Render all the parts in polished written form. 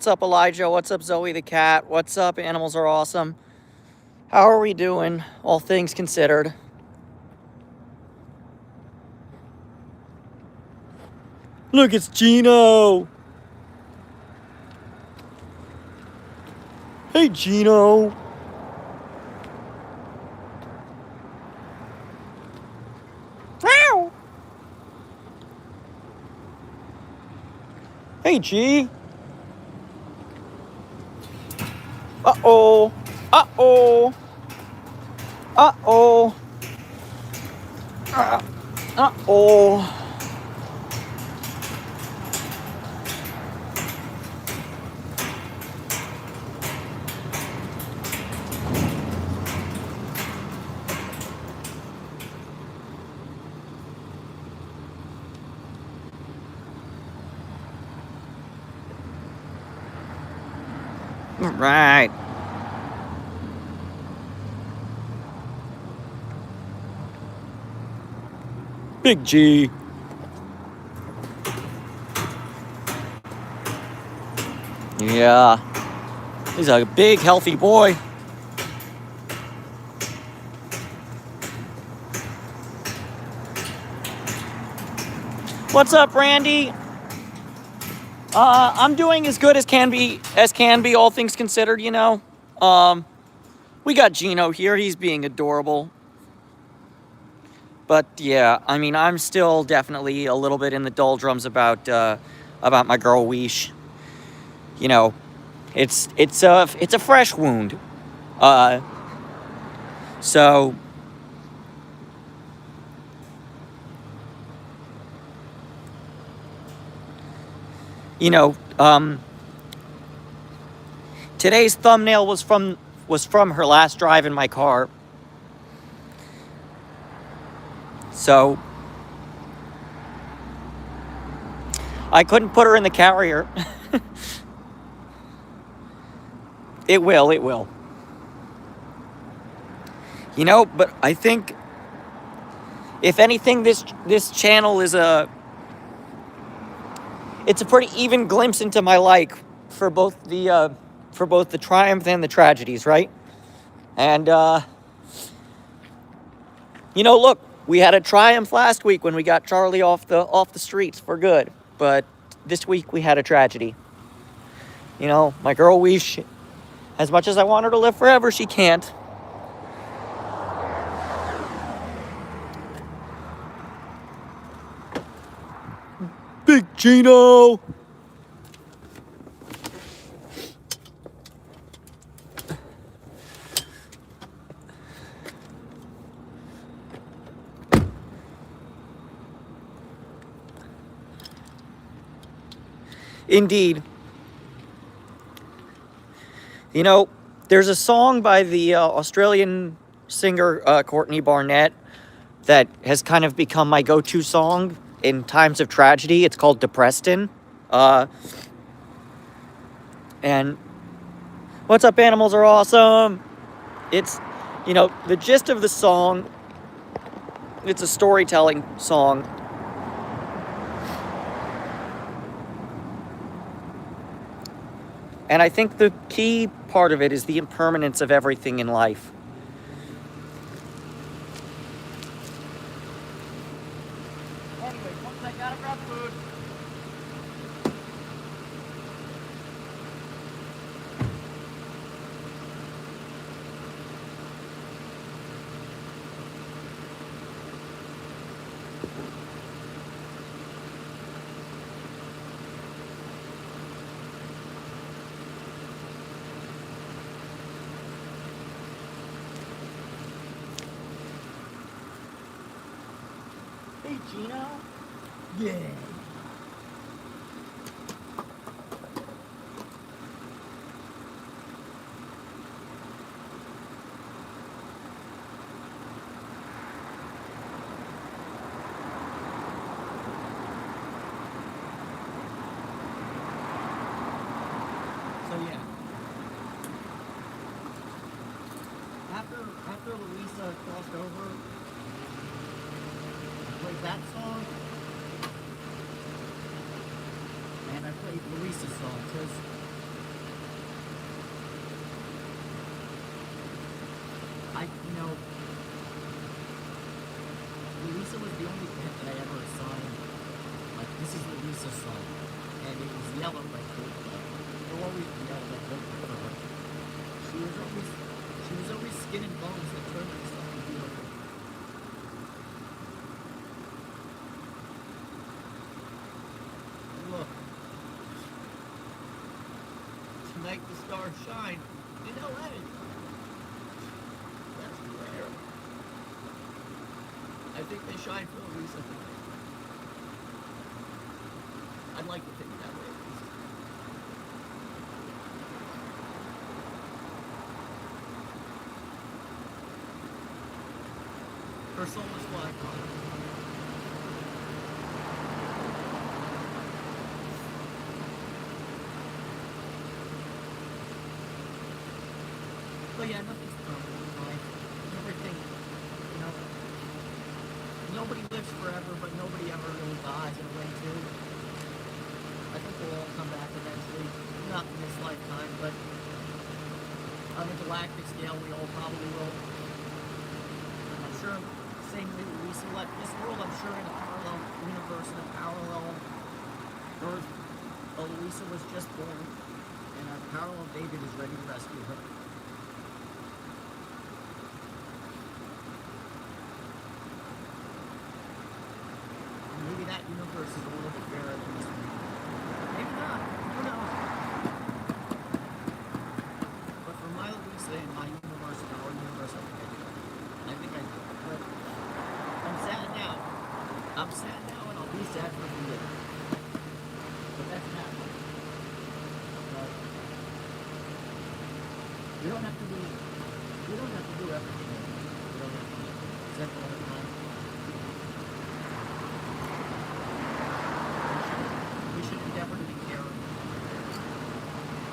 What's up, Elijah? What's up, Zoe the cat? What's up, animals are awesome? How are we doing, all things considered? Look, it's Gino! Hey, Gino! Meow! Hey, G! Uh-oh! Uh-oh! Uh-oh! Uh-oh! All right. Big G. Yeah. He's a big, healthy boy. What's up, Randy? I'm doing as good as can be, all things considered, you know. We got Gino here. He's being adorable. But yeah, I mean, I'm still definitely a little bit in the doldrums about my girl Weish. You know, it's a fresh wound. So you know, today's thumbnail was from her last drive in my car. So I couldn't put her in the carrier. It will. You know, but I think if anything, this channel is it's a pretty even glimpse into my life for both the triumph and the tragedies, right? And you know, look, we had a triumph last week when we got Charlie off the streets for good, but this week we had a tragedy. You know, my girl Weish, as much as I want her to live forever, she can't. Big Gino! Indeed. You know, there's a song by the Australian singer Courtney Barnett that has kind of become my go-to song in times of tragedy. It's called Depreston. And what's up, animals are awesome. It's, you know, the gist of the song, it's a storytelling song. And I think the key part of it is the impermanence of everything in life. Anyway, once I gotta grab food. Hey, Gino? Yeah. So yeah. After Louisa crossed over, played that song, and I played Luisa's song, because skin and bones that turn this fucking deal. Look. Tonight the stars shine in LA. That's rare. I think they shine for Louisa tonight. I'd like to think that way at least. Her soul is what? But yeah, nothing's permanent in life. Everything, you know, nobody lives forever, but nobody ever really dies in a way too. I think we'll all come back eventually. Not in this lifetime, but on the galactic scale, we all probably will. I'm sure, same way Luisa left this world, I'm sure in a parallel universe, in a parallel Earth, Luisa was just born, and a parallel David is ready to rescue her. Maybe that universe is a little bit fairer than this one. Maybe not. Who knows? But for my Louisa and my universe and our universe, I think I do. I think I do. But I'm sad now. I'm sad now, and I'll be sad for a bit. But that's happening. But we don't have to do. We don't have to do everything. We don't have to accept all the time. We should endeavor to be caring.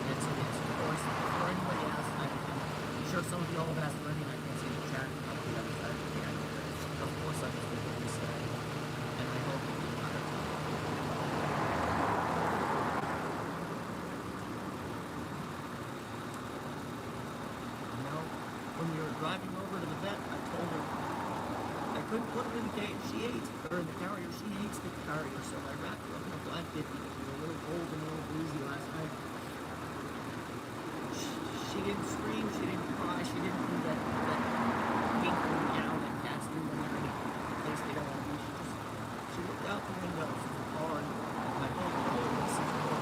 And so yes, of course, for anybody else, I'm sure some of you all have asked for anything. I can't see the chat on the other side of the camera. Of course, I just did what we said, and I hope you do not. You know, when we were driving over to the vet, I told her I couldn't put her in the cage. She hates her in the carrier. She hates the carrier, so I wrapped her up in a blanket because we were a little cold and a little breezy last night. She didn't scream, she didn't cry, she didn't do that painful meow that cats do when they're in a place they don't want to be. She looked out the window of the car and I told her, oh, this is good.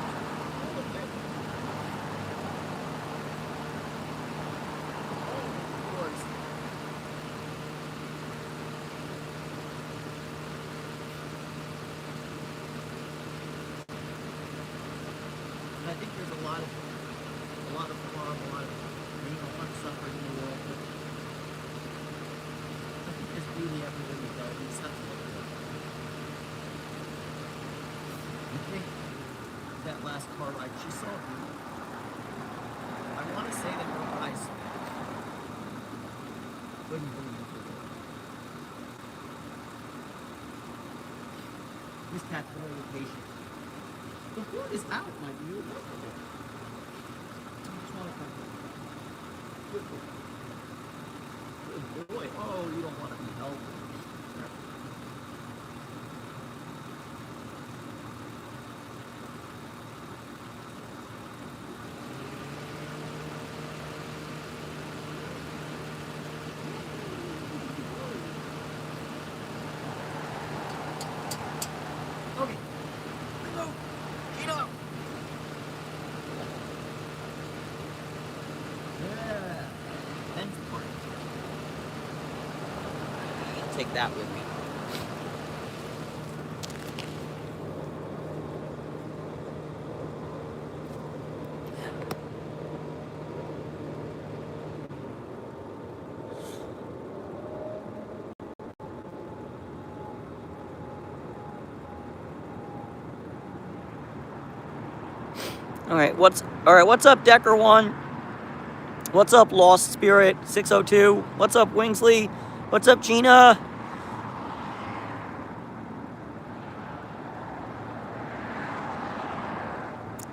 Oh, okay. Oh, of course. And I think there's a lot of harm, a lot of pain, a lot of suffering in the world, but I think there's beauty everywhere we go. We just have to look for it. I think that last car ride, she saw beauty. I want to say that her eyes couldn't believe it. This cat's very patient. The food is out, my dear. Good boy. Oh, you don't want to be held. Okay. Go. Get up. Yeah. Take that with me. All right, what's up, Decker 1? What's up, Lost Spirit 602? What's up, Wingsley? What's up, Gina?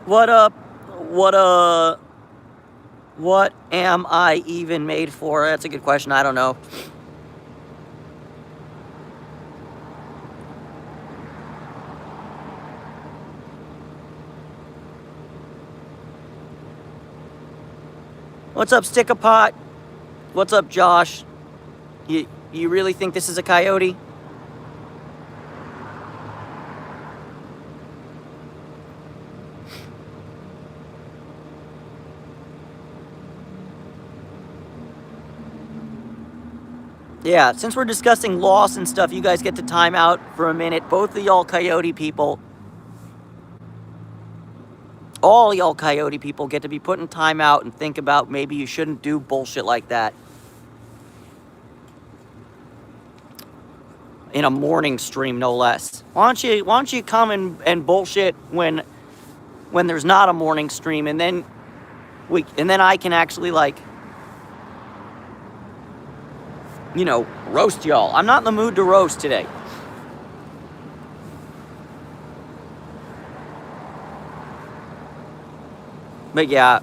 What up? What am I even made for? That's a good question. I don't know. What's up, Stick-a-Pot? What's up, Josh? You really think this is a coyote? Yeah, since we're discussing loss and stuff, you guys get to time out for a minute. Both of y'all coyote people, all y'all coyote people get to be put in time out and think about maybe you shouldn't do bullshit like that. In a morning stream, no less. Why don't you come and bullshit when there's not a morning stream, and then I can actually, like, you know, roast y'all. I'm not in the mood to roast today. But yeah,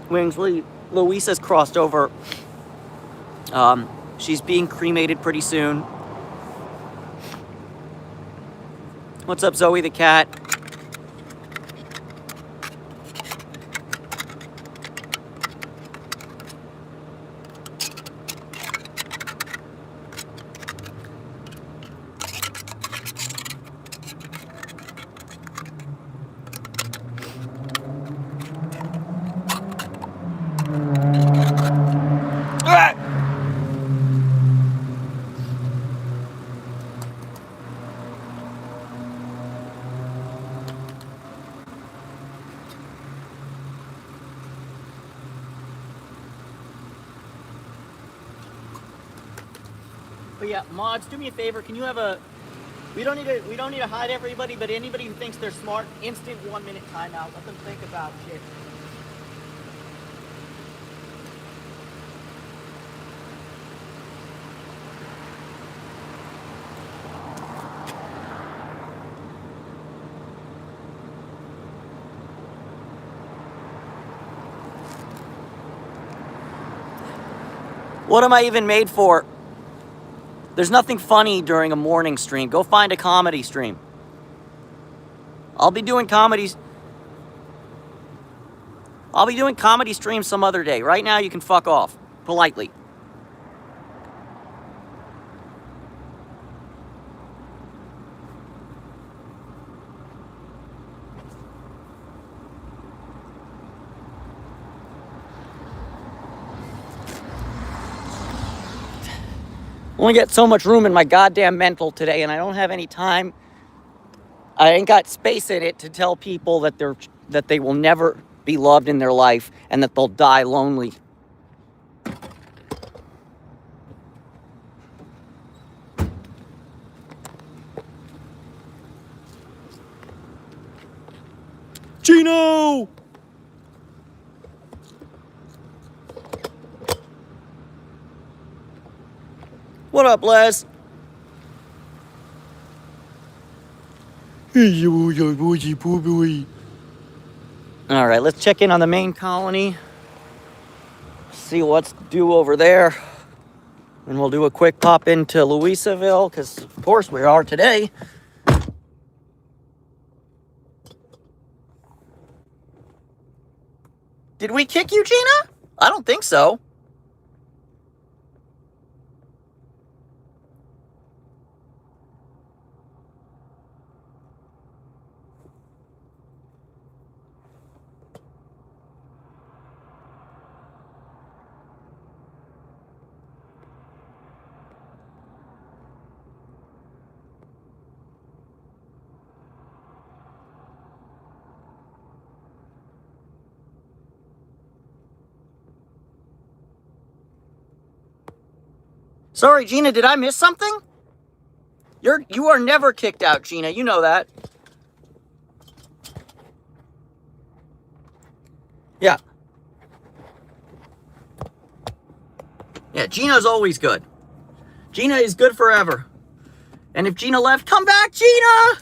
Wingsley, Louisa's crossed over. She's being cremated pretty soon. What's up, Zoe the cat? But yeah, mods, do me a favor. Can you have a? We don't need to hide everybody, but anybody who thinks they're smart, instant 1 minute timeout. Let them think about shit. What am I even made for? There's nothing funny during a morning stream. Go find a comedy stream. I'll be doing comedy streams some other day. Right now, you can fuck off. Politely. Only get so much room in my goddamn mental today, and I don't have any time. I ain't got space in it to tell people that they will never be loved in their life and that they'll die lonely. Gino! What up, Les? All right, let's check in on the main colony. See what's due over there. And we'll do a quick pop into Louisaville, because of course we are today. Did we kick you, Gina? I don't think so. Sorry, Gina, did I miss something? You are never kicked out, Gina. You know that. Yeah. Yeah, Gina's always good. Gina is good forever. And if Gina left, come back, Gina!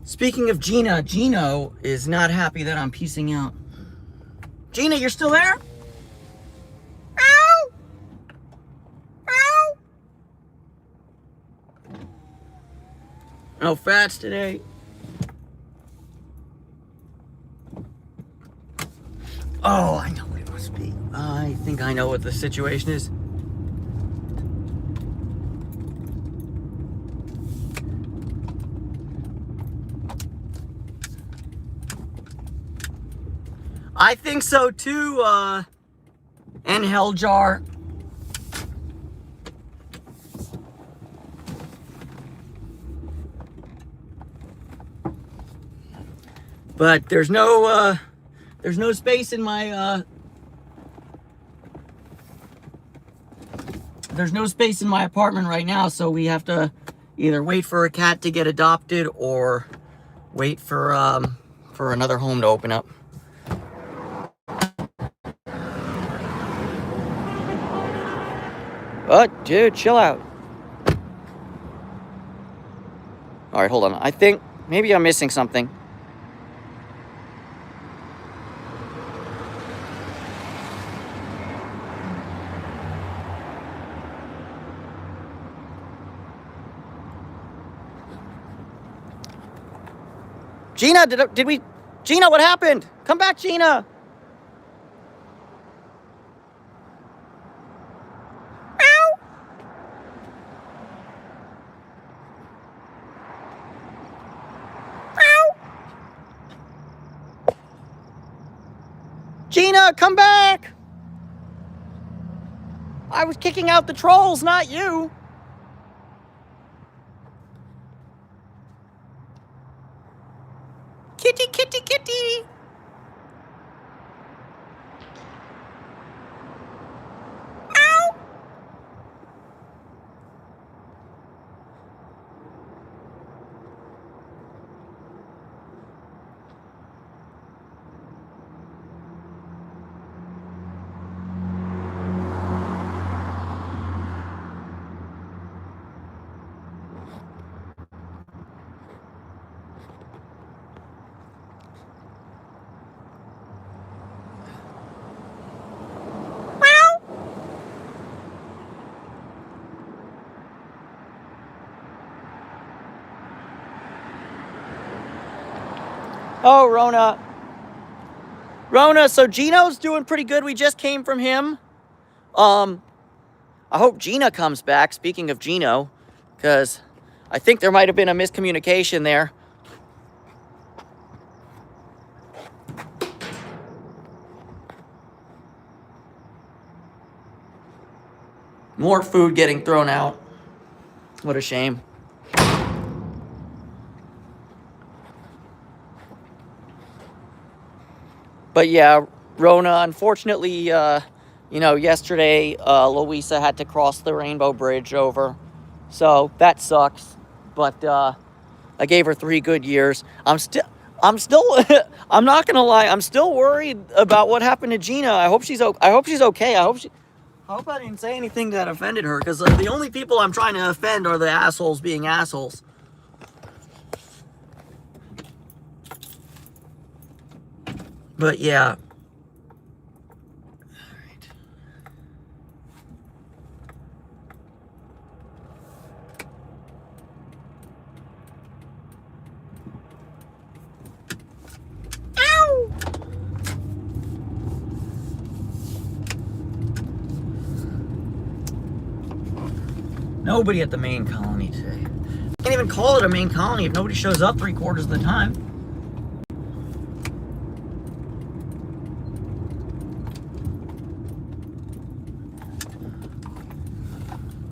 Speaking of Gina, Gino is not happy that I'm peacing out. Gina, you're still there? Ow! Ow! No fats today. Oh, I know what it must be. I think I know what the situation is. I think so too, and hell jar. But there's no space in my there's no space in my apartment right now, so we have to either wait for a cat to get adopted or wait for another home to open up. Oh, dude, chill out. All right, hold on. I think maybe I'm missing something. Gina, did we? Gina, what happened? Come back, Gina. Gina, come back! I was kicking out the trolls, not you. Kitty, kitty, kitty. Ow! Oh, Rona. Rona, so Gino's doing pretty good. We just came from him. I hope Gina comes back, speaking of Gino, because I think there might have been a miscommunication there. More food getting thrown out. What a shame. But yeah, Rona, unfortunately, yesterday, Louisa had to cross the Rainbow Bridge over. So that sucks. But I gave her 3 good years. I'm still, I'm not gonna lie, I'm still worried about what happened to Gina. I hope she's okay. I hope I didn't say anything that offended her, because the only people I'm trying to offend are the assholes being assholes. But yeah. Alright. Ow! Nobody at the main colony today. Can't even call it a main colony if nobody shows up 3/4 of the time.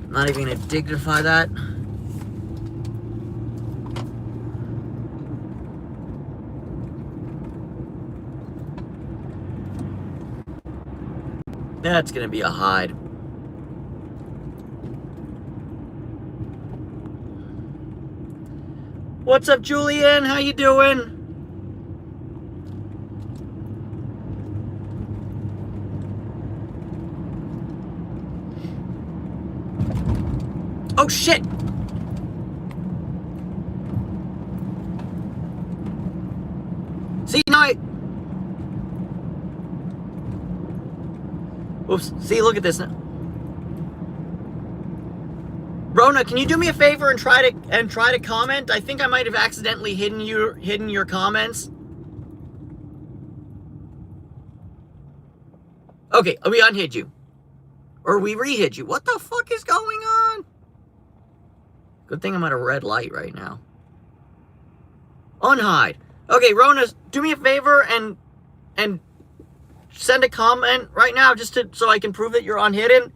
Not even gonna dignify that. That's gonna be a hide. What's up, Julian? How you doing? Oh shit! See, now oops, see, look at this now. Rona, can you do me a favor and try to comment? I think I might have accidentally hidden your comments. Okay, we unhid you. Or we re-hid you. What the fuck is going on? Good thing I'm at a red light right now. Unhide. Okay, Rona, do me a favor and send a comment right now just so I can prove that you're unhidden.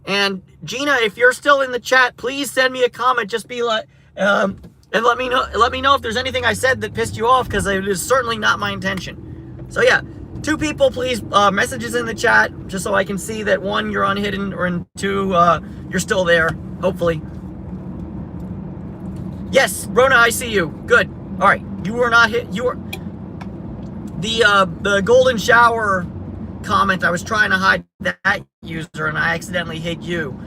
And Gina, if you're still in the chat, please send me a comment. Just be like, and let me know if there's anything I said that pissed you off, because it is certainly not my intention. So yeah, 2 people, please, messages in the chat, just so I can see that 1, you're unhidden, or 2, you're still there, hopefully. Yes, Rona, I see you. Good. All right, you were not hit. You were the golden shower comment. I was trying to hide that user, and I accidentally hid you.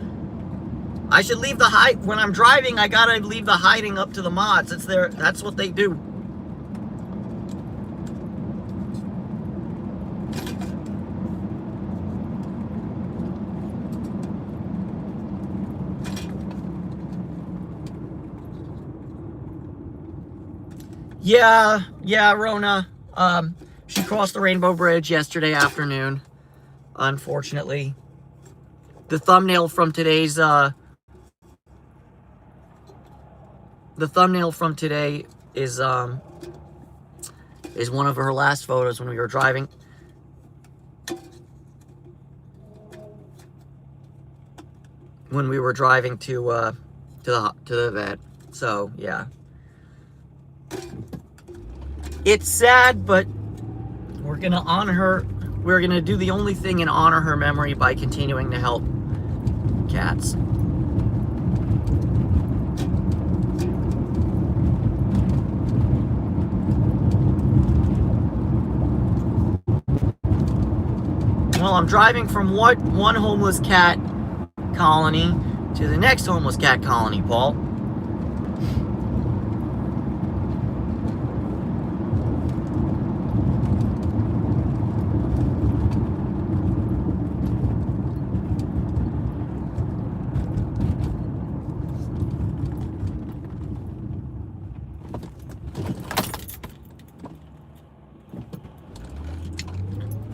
I should leave the hide when I'm driving. I gotta leave the hiding up to the mods. That's what they do. Yeah, Rona. She crossed the Rainbow Bridge yesterday afternoon, unfortunately. The thumbnail from today's, the thumbnail from today is one of her last photos when we were driving. When we were driving to the vet. So, yeah. It's sad, but we're gonna honor her. We're gonna do the only thing and honor her memory by continuing to help cats. Well, I'm driving from one homeless cat colony to the next homeless cat colony, Paul.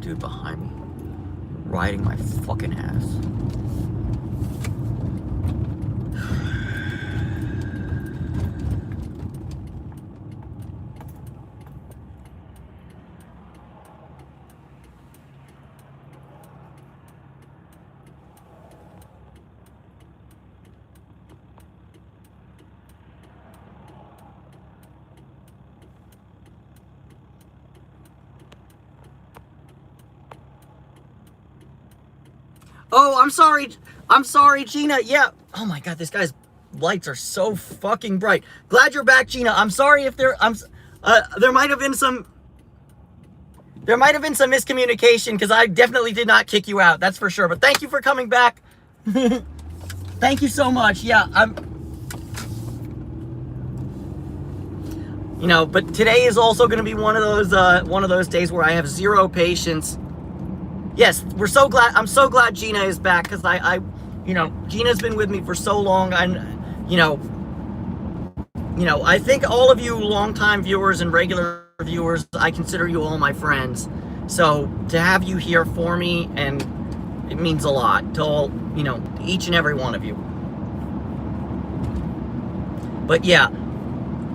Dude behind me, riding my fucking ass. Oh, I'm sorry, Gina. Yeah. Oh my God, this guy's lights are so fucking bright. Glad you're back, Gina. I'm sorry if there might have been some miscommunication, because I definitely did not kick you out. That's for sure. But thank you for coming back. Thank you so much. Yeah, but today is also going to be one of those days where I have zero patience. Yes, I'm so glad Gina is back, because Gina's been with me for so long, and I think all of you longtime viewers and regular viewers, I consider you all my friends. So to have you here for me, and it means a lot to all, each and every one of you. But yeah,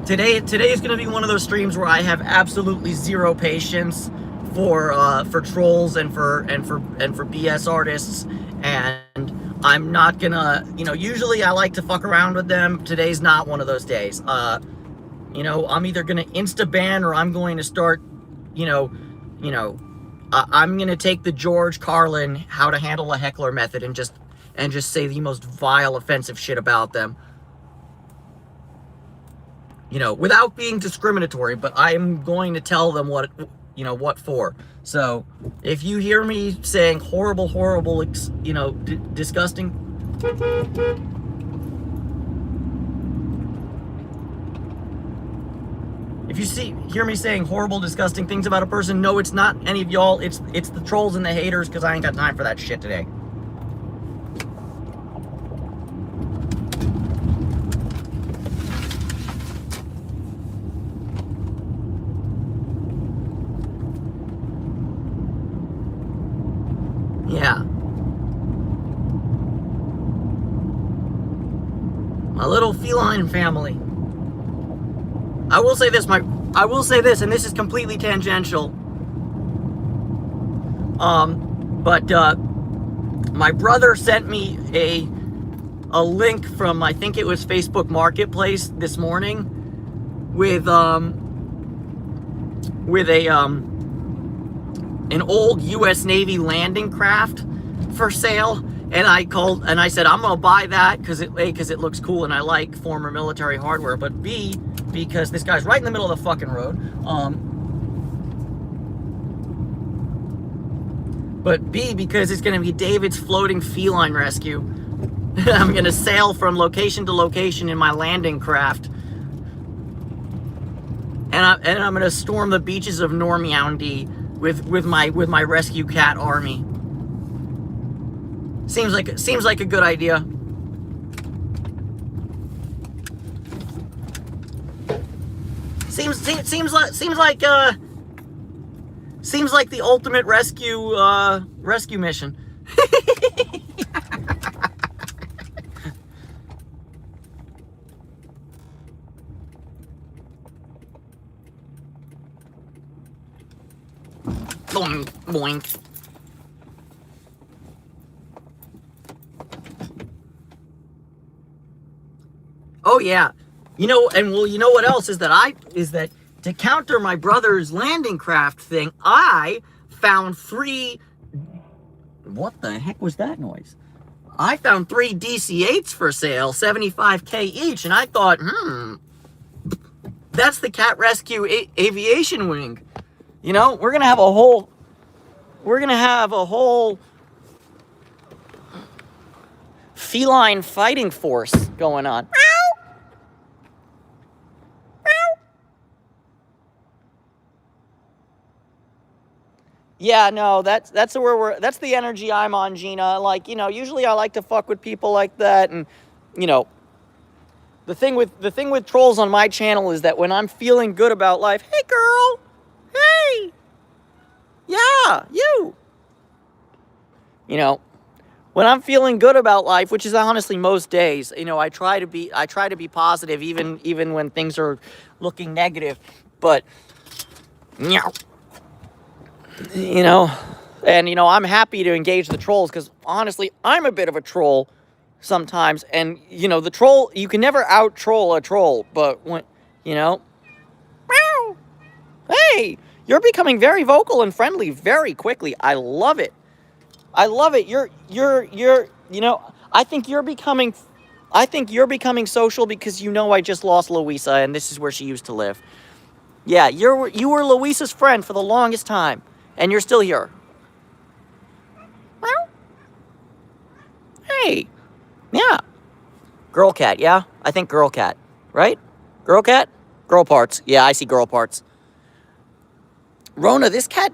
today is going to be one of those streams where I have absolutely zero patience for trolls and for BS artists, and I'm not gonna, usually I like to fuck around with them. Today's not one of those days. I'm either gonna insta ban, or I'm going to start, I'm gonna take the George Carlin how to handle a heckler method and just say the most vile, offensive shit about them. Without being discriminatory, but I am going to tell them what for. So if you hear me saying horrible, disgusting, if you hear me saying horrible, disgusting things about a person, no, it's not any of y'all. It's the trolls and the haters, because I ain't got time for that shit today. My little feline family. I will say this, and this is completely tangential. But my brother sent me a link from, I think it was Facebook Marketplace this morning, with an old U.S. Navy landing craft for sale, and I called and I said I'm gonna buy that because it looks cool and I like former military hardware, but B, because this guy's right in the middle of the fucking road. But B, because it's gonna be David's floating feline rescue. I'm gonna sail from location to location in my landing craft. And I'm gonna storm the beaches of Normandy with my rescue cat army. Seems like a good idea. Seems like the ultimate rescue mission. Boink, boink. Oh yeah, you know what else is that to counter my brother's landing craft thing, I found 3. What the heck was that noise? I found 3 DC-8s for sale, $75K each, and I thought, that's the cat rescue aviation wing. You know, we're gonna have a whole feline fighting force going on. Yeah, no, that's the energy I'm on, Gina. Like, usually I like to fuck with people like that, and the thing with trolls on my channel is that when I'm feeling good about life, hey girl, hey, yeah, you. When I'm feeling good about life, which is honestly most days, I try to be positive even when things are looking negative. But I'm happy to engage the trolls because honestly, I'm a bit of a troll sometimes, and the troll, you can never out troll a troll, but when meow, hey, you're becoming very vocal and friendly very quickly. I love it. I think you're becoming social because I just lost Louisa and this is where she used to live. Yeah, you were Louisa's friend for the longest time, and you're still here. Hey, yeah, girl cat. Yeah, I think girl cat, right? Girl cat, girl parts. Yeah, I see girl parts. Rona, this cat.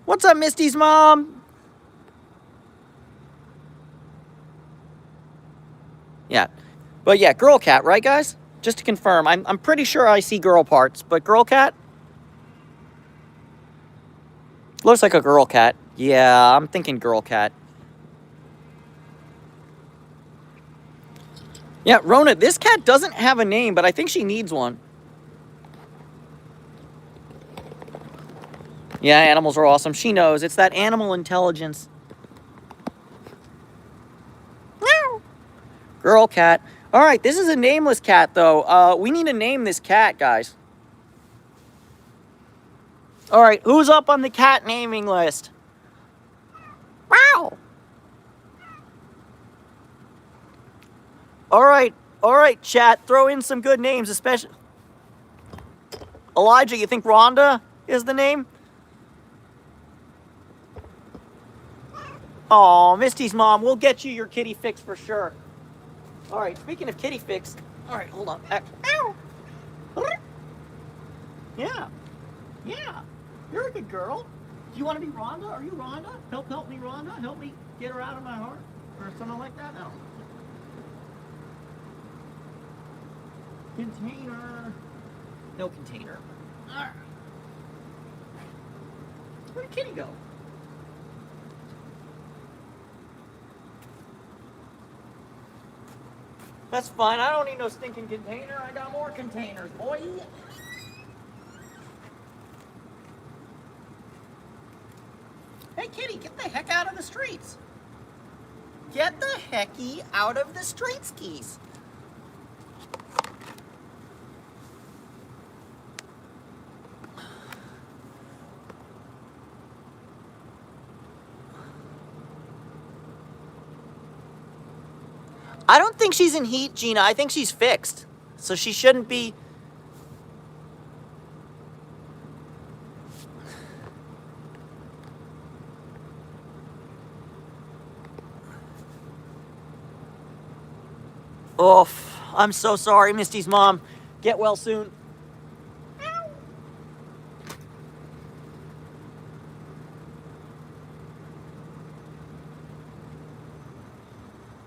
What's up, Misty's mom? Yeah, but yeah, girl cat, right, guys? Just to confirm, I'm pretty sure I see girl parts, but girl cat looks like a girl cat. Yeah, I'm thinking girl cat. Yeah, Rona, this cat doesn't have a name, but I think she needs one. Yeah, animals are awesome. She knows. It's that animal intelligence. Meow. Girl cat. All right, this is a nameless cat, though. We need to name this cat, guys. All right, who's up on the cat naming list? Wow. All right, chat. Throw in some good names, especially... Elijah, you think Rhonda is the name? Oh, Misty's mom, we'll get you your kitty fix for sure. All right, speaking of kitty fix, all right, hold on. Yeah, you're a good girl. Do you want to be Rhonda? Are you Rhonda? Help me, Rhonda. Help me get her out of my heart, or something like that. No. Container. No container. All right. Where'd Kitty go? That's fine. I don't need no stinking container. I got more containers, boy. Hey, kitty, get the heck out of the streets. Get the hecky out of the streets, skis. I don't think she's in heat, Gina. I think she's fixed. So she shouldn't be... Oof. I'm so sorry, Misty's mom. Get well soon.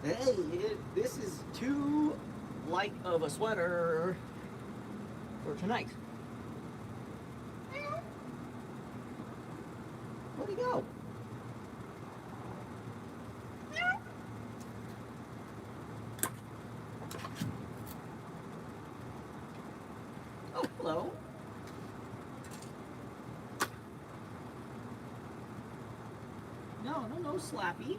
Hey, this is too light of a sweater for tonight. Where'd he go? Oh, hello. No, Slappy.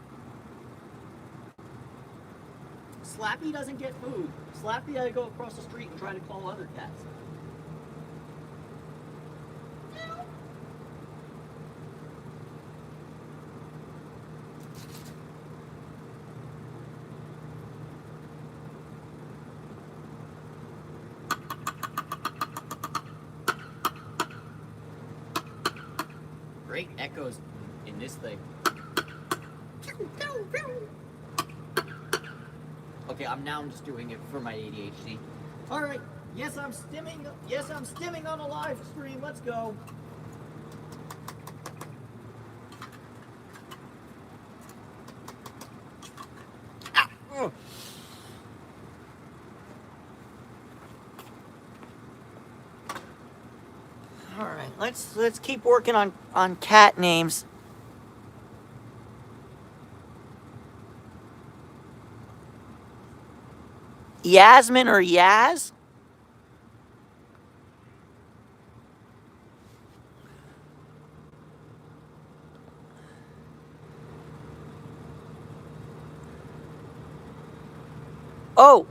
Slappy doesn't get food. Slappy had to go across the street and try to call other cats. Great echoes in this thing. Okay, I'm just doing it for my ADHD. All right. Yes, I'm stimming. Yes, I'm stimming on a live stream. Let's go. Ah. All right. Let's keep working on cat names. Yasmin or Yaz? Oh,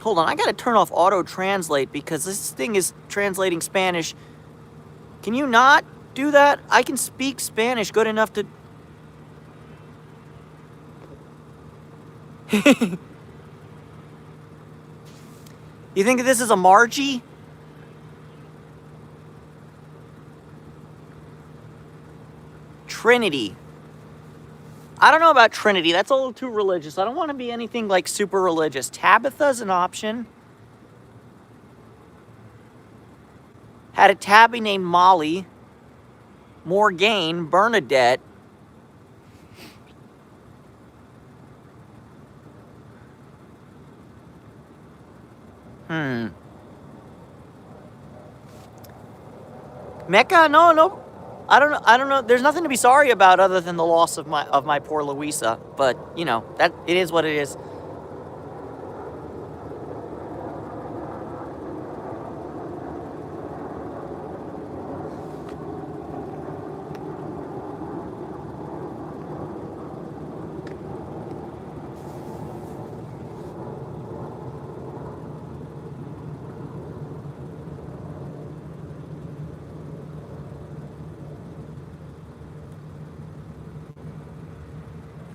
hold on. I gotta turn off auto translate because this thing is translating Spanish. Can you not do that? I can speak Spanish good enough to... You think this is a Margie? Trinity. I don't know about Trinity. That's a little too religious. I don't want to be anything like super religious. Tabitha's an option. Had a tabby named Molly. Morgane. Bernadette. Mecca? No. I don't know. There's nothing to be sorry about other than the loss of my poor Louisa. But, you know, that it is what it is.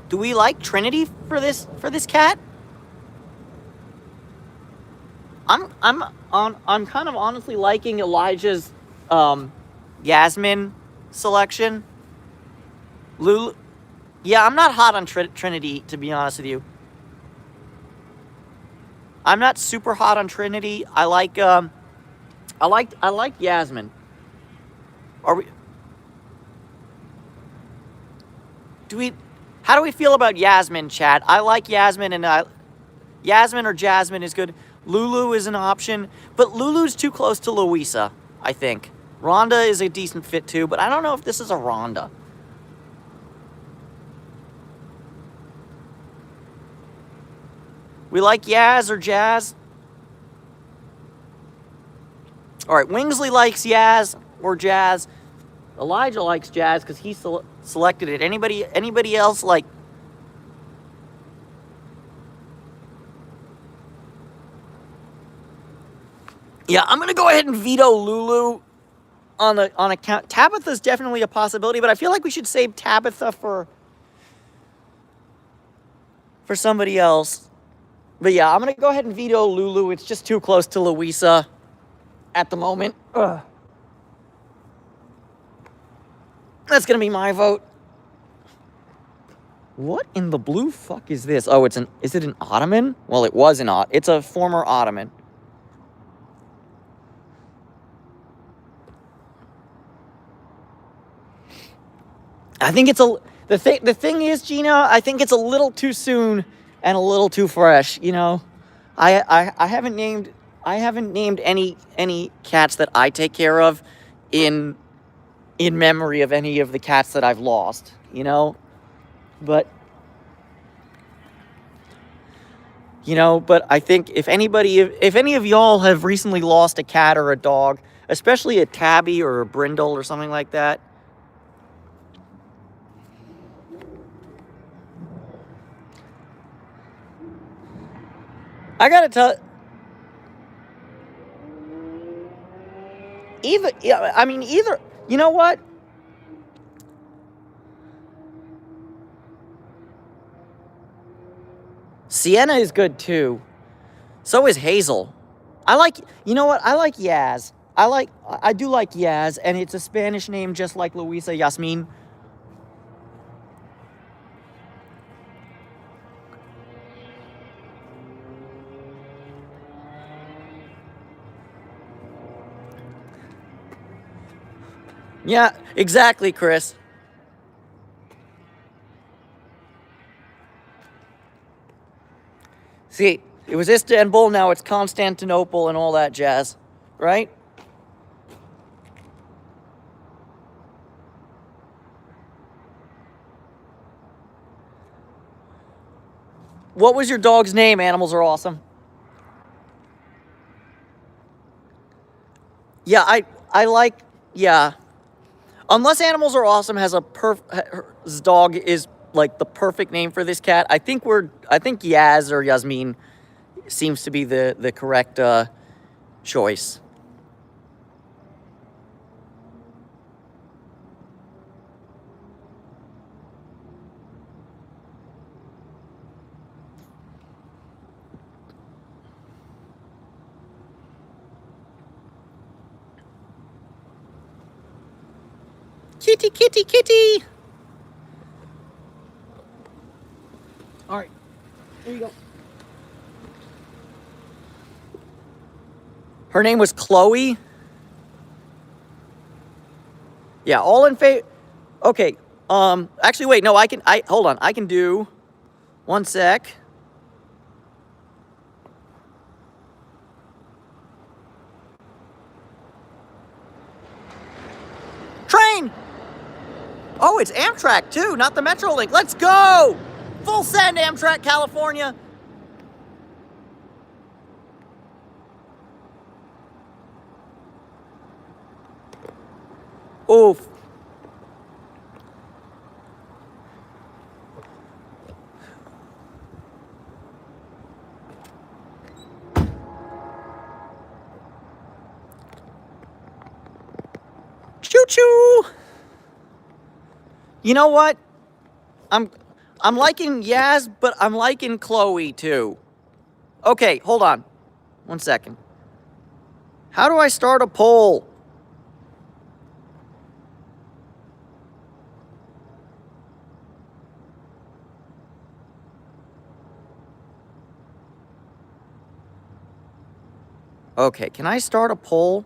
Do we like Trinity for this cat? I'm kind of honestly liking Elijah's Yasmin selection. Lulu, yeah, I'm not hot on Trinity, to be honest with you. I'm not super hot on Trinity. I like Yasmin. Are we? How do we feel about Yasmin, chat? I like Yasmin, and Yasmin or Jasmine is good. Lulu is an option, but Lulu's too close to Louisa, I think. Rhonda is a decent fit too, but I don't know if this is a Rhonda. We like Yaz or Jazz? All right, Wingsley likes Yaz or Jazz. Elijah likes Jazz because he selected it. Anybody else like? Yeah, I'm gonna go ahead and veto Lulu on account. Tabitha's definitely a possibility, but I feel like we should save Tabitha for somebody else. But yeah, I'm gonna go ahead and veto Lulu. It's just too close to Louisa at the moment. Ugh. That's gonna be my vote. What in the blue fuck is this? Oh, is it an Ottoman? Well, it was it's a former Ottoman. I think it's the thing is, Gina, I think it's a little too soon and a little too fresh, you know. I haven't named any cats that I take care of in memory of any of the cats that I've lost, you know. But I think if any of y'all have recently lost a cat or a dog, especially a tabby or a brindle or something like that, I gotta tell. Either, you know what? Sienna is good too. So is Hazel. You know what? I like Yaz. I do like Yaz, and it's a Spanish name just like Luisa, Yasmin. Yeah, exactly, Chris. See, it was Istanbul, now it's Constantinople and all that jazz, right? What was your dog's name? Animals are awesome. Yeah, I like, yeah. Unless Animals Are Awesome has his dog is like the perfect name for this cat. I think Yaz or Yasmin seems to be the correct choice. Kitty, kitty, kitty. All right, here you go. Her name was Chloe. Yeah, all in favor. Okay. Actually, wait. No, hold on. I can do. One sec. Train. Oh, it's Amtrak too, not the Metrolink. Let's go. Full send, Amtrak, California. Oof. Choo-choo. You know what? I'm liking Yaz, but I'm liking Chloe too. Okay, hold on. 1 second. How do I start a poll? Okay, can I start a poll?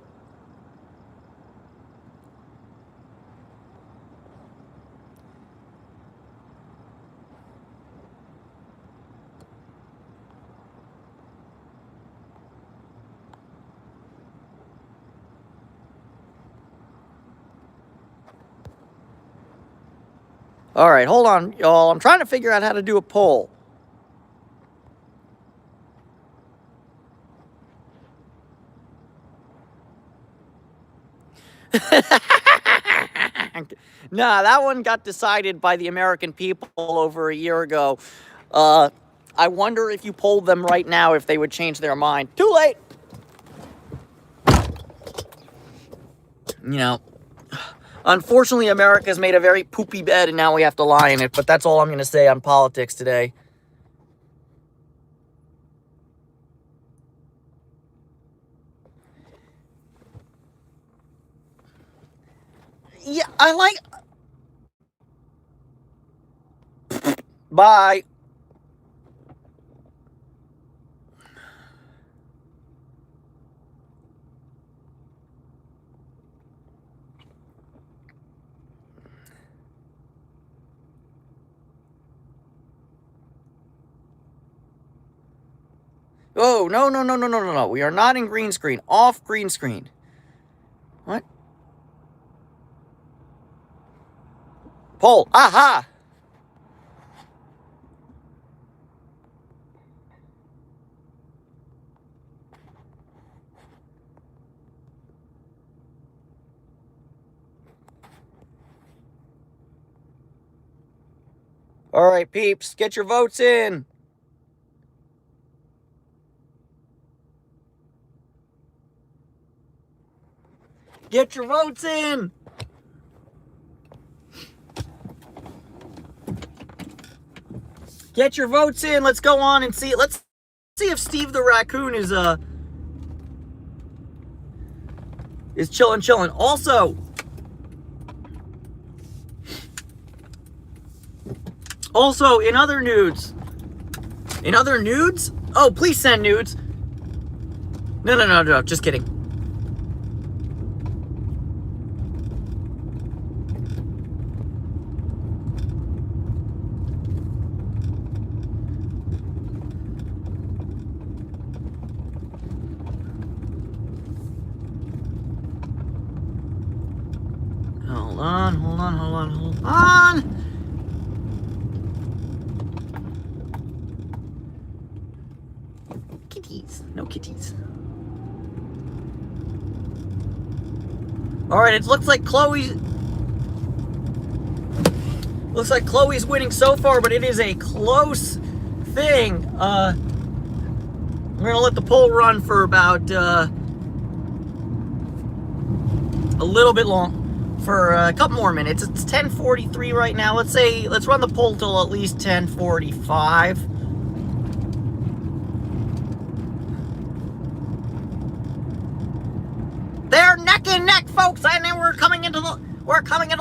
All right, hold on, y'all. I'm trying to figure out how to do a poll. Nah, that one got decided by the American people over a year ago. I wonder if you polled them right now if they would change their mind. Too late! You know, unfortunately, America's made a very poopy bed and now we have to lie in it, but that's all I'm going to say on politics today. Yeah, I like... Bye. Oh, no, no, no, no, no, no, no. We are not in green screen. Off green screen. What? Poll. Aha! All right, peeps, get your votes in. Get your votes in. Get your votes in. Let's go on and see. Let's see if Steve the raccoon is chilling. Also, in other nudes. Oh, please send nudes. No, just kidding. Hold on. Kitties. No kitties. Alright, it looks like Chloe's winning so far, but it is a close thing. We're gonna let the poll run for about a little bit long. For a couple more minutes. It's 10:43 right now. Let's run the poll till at least 10:45. They're neck and neck, folks, and then we're coming into the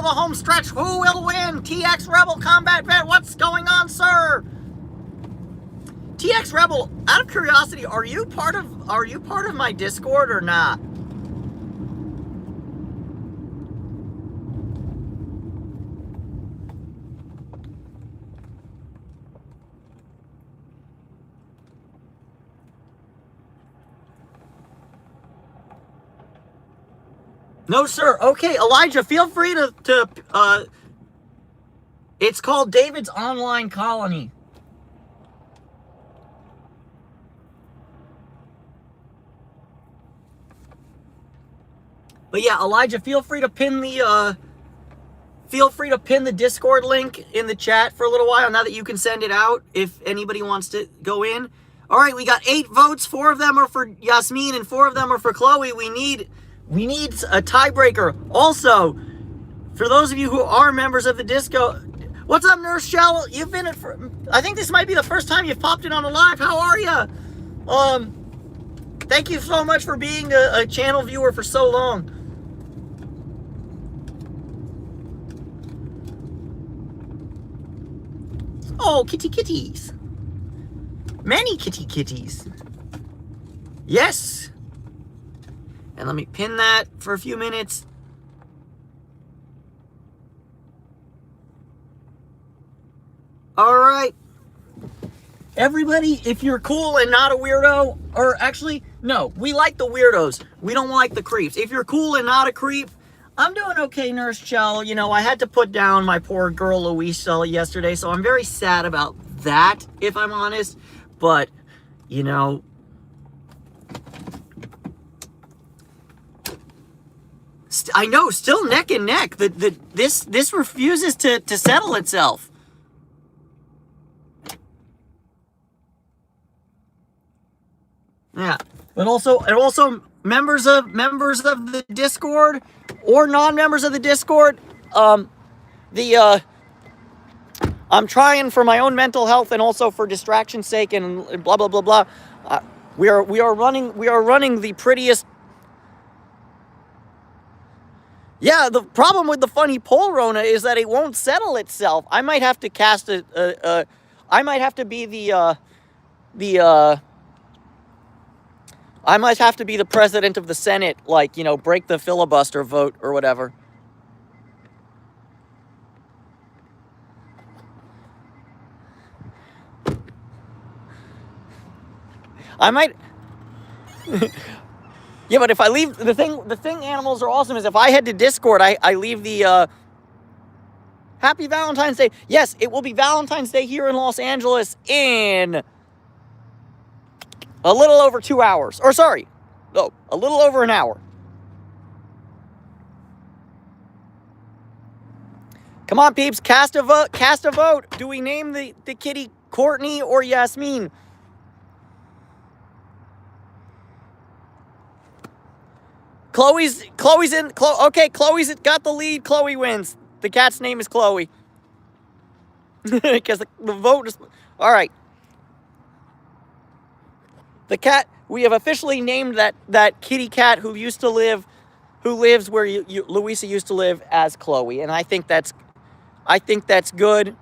home stretch. Who will win? TX Rebel Combat Vet. What's going on, sir? TX Rebel, out of curiosity, are you part of my Discord or not? No, sir. Okay, Elijah, feel free to it's called David's Online Colony. But yeah, Elijah, feel free to pin the Discord link in the chat for a little while now that you can send it out if anybody wants to go in. All right, we got 8 votes. 4 of them are for Yasmin and 4 of them are for Chloe. We need a tiebreaker. Also, for those of you who are members of the Disco, what's up, Nurse Shell? You've been I think this might be the first time you've popped in on a live. How are you? Thank you so much for being a channel viewer for so long. Oh, kitties. Many kitties. Yes. And let me pin that for a few minutes. All right. Everybody, if you're cool and not a weirdo, or actually, no, we like the weirdos. We don't like the creeps. If you're cool and not a creep, I'm doing okay, Nurse Chell. You know, I had to put down my poor girl Louisa yesterday, so I'm very sad about that, if I'm honest. But, you know, I know, still neck and neck. This refuses to settle itself. Yeah, but also members of the Discord or non-members of the Discord. The I'm trying for my own mental health and also for distraction's sake and blah blah blah blah. We are running the prettiest. Yeah, the problem with the funny poll Rona is that it won't settle itself. I might have to cast I might have to be I might have to be the president of the Senate, like, you know, break the filibuster vote or whatever. I might. Yeah, but if I leave the thing animals are awesome is if I head to Discord, I leave the Happy Valentine's Day. Yes, it will be Valentine's Day here in Los Angeles in a little over 2 hours. Or sorry, no, a little over an hour. Come on, peeps, cast a vote. Do we name the kitty Courtney or Yasmin? Chloe's in. Okay, Chloe's got the lead. Chloe wins. The cat's name is Chloe. Because the vote is... All right. The cat, we have officially named that kitty cat who lives where Louisa used to live as Chloe. And I think that's good.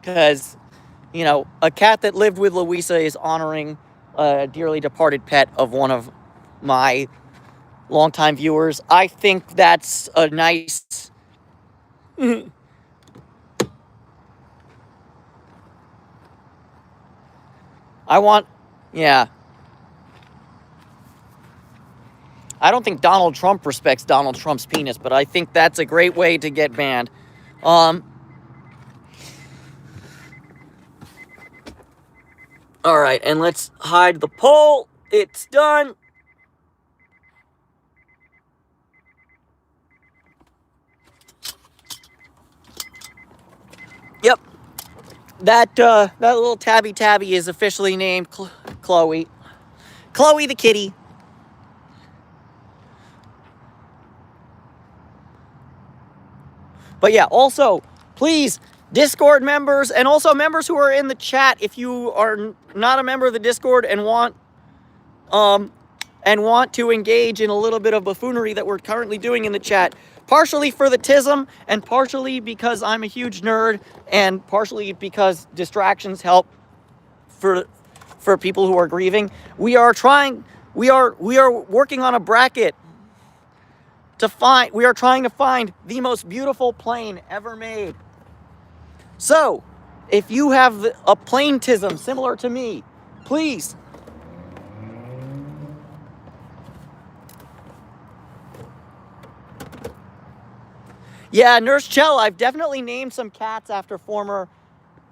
Because, you know, a cat that lived with Louisa is honoring a dearly departed pet of one of my longtime viewers. I think that's a nice... Yeah. I don't think Donald Trump respects Donald Trump's penis, but I think that's a great way to get banned. All right, and let's hide the poll. It's done. Yep. That little tabby is officially named Chloe. Chloe the kitty. But yeah, also, please, Discord members and also members who are in the chat, if you are not a member of the Discord and want to engage in a little bit of buffoonery that we're currently doing in the chat, partially for the tism and partially because I'm a huge nerd and partially because distractions help for people who are grieving. We are working on a bracket we are trying to find the most beautiful plane ever made. So, if you have a planetism similar to me, please. Yeah, Nurse Chell, I've definitely named some cats after former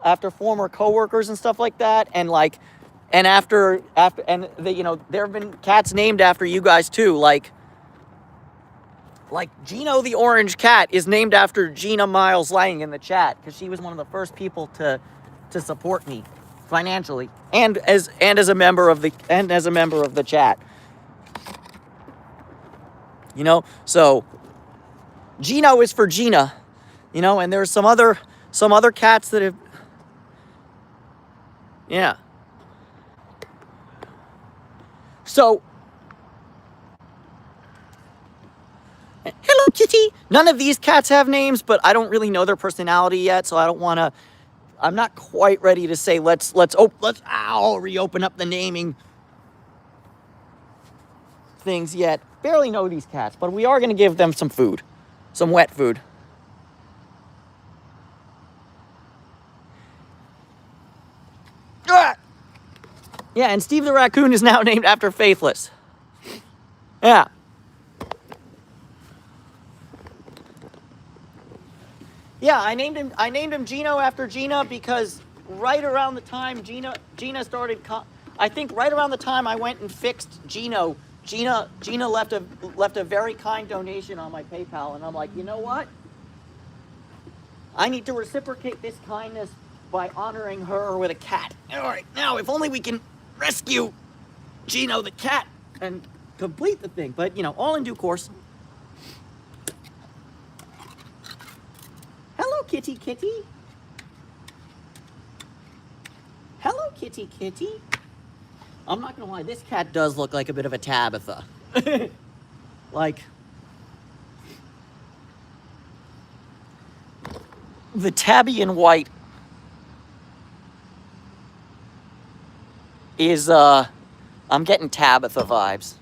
coworkers and stuff like that, and there have been cats named after you guys too, like Gino the orange cat is named after Gina Miles Lang in the chat because she was one of the first people to support me financially and as a member of the chat. You know, so Gino is for Gina, you know, and there's some other cats that have, yeah. So, hello, kitty. None of these cats have names, but I don't really know their personality yet, so I don't want to. I'm not quite ready to say let's reopen up the naming things yet. Barely know these cats, but we are going to give them some food, some wet food. Ah! Yeah, and Steve the raccoon is now named after Faithless. Yeah. Yeah, I named him Gino after Gina because right around the time Gina started, I think right around the time I went and fixed Gino, Gina left a very kind donation on my PayPal, and I'm like, you know what? I need to reciprocate this kindness by honoring her with a cat. All right, now if only we can rescue Gino the cat and complete the thing. But you know, all in due course. Hello, kitty, kitty. Hello, kitty, kitty. I'm not gonna lie, this cat does look like a bit of a Tabitha. Like, the tabby in white is, I'm getting Tabitha vibes.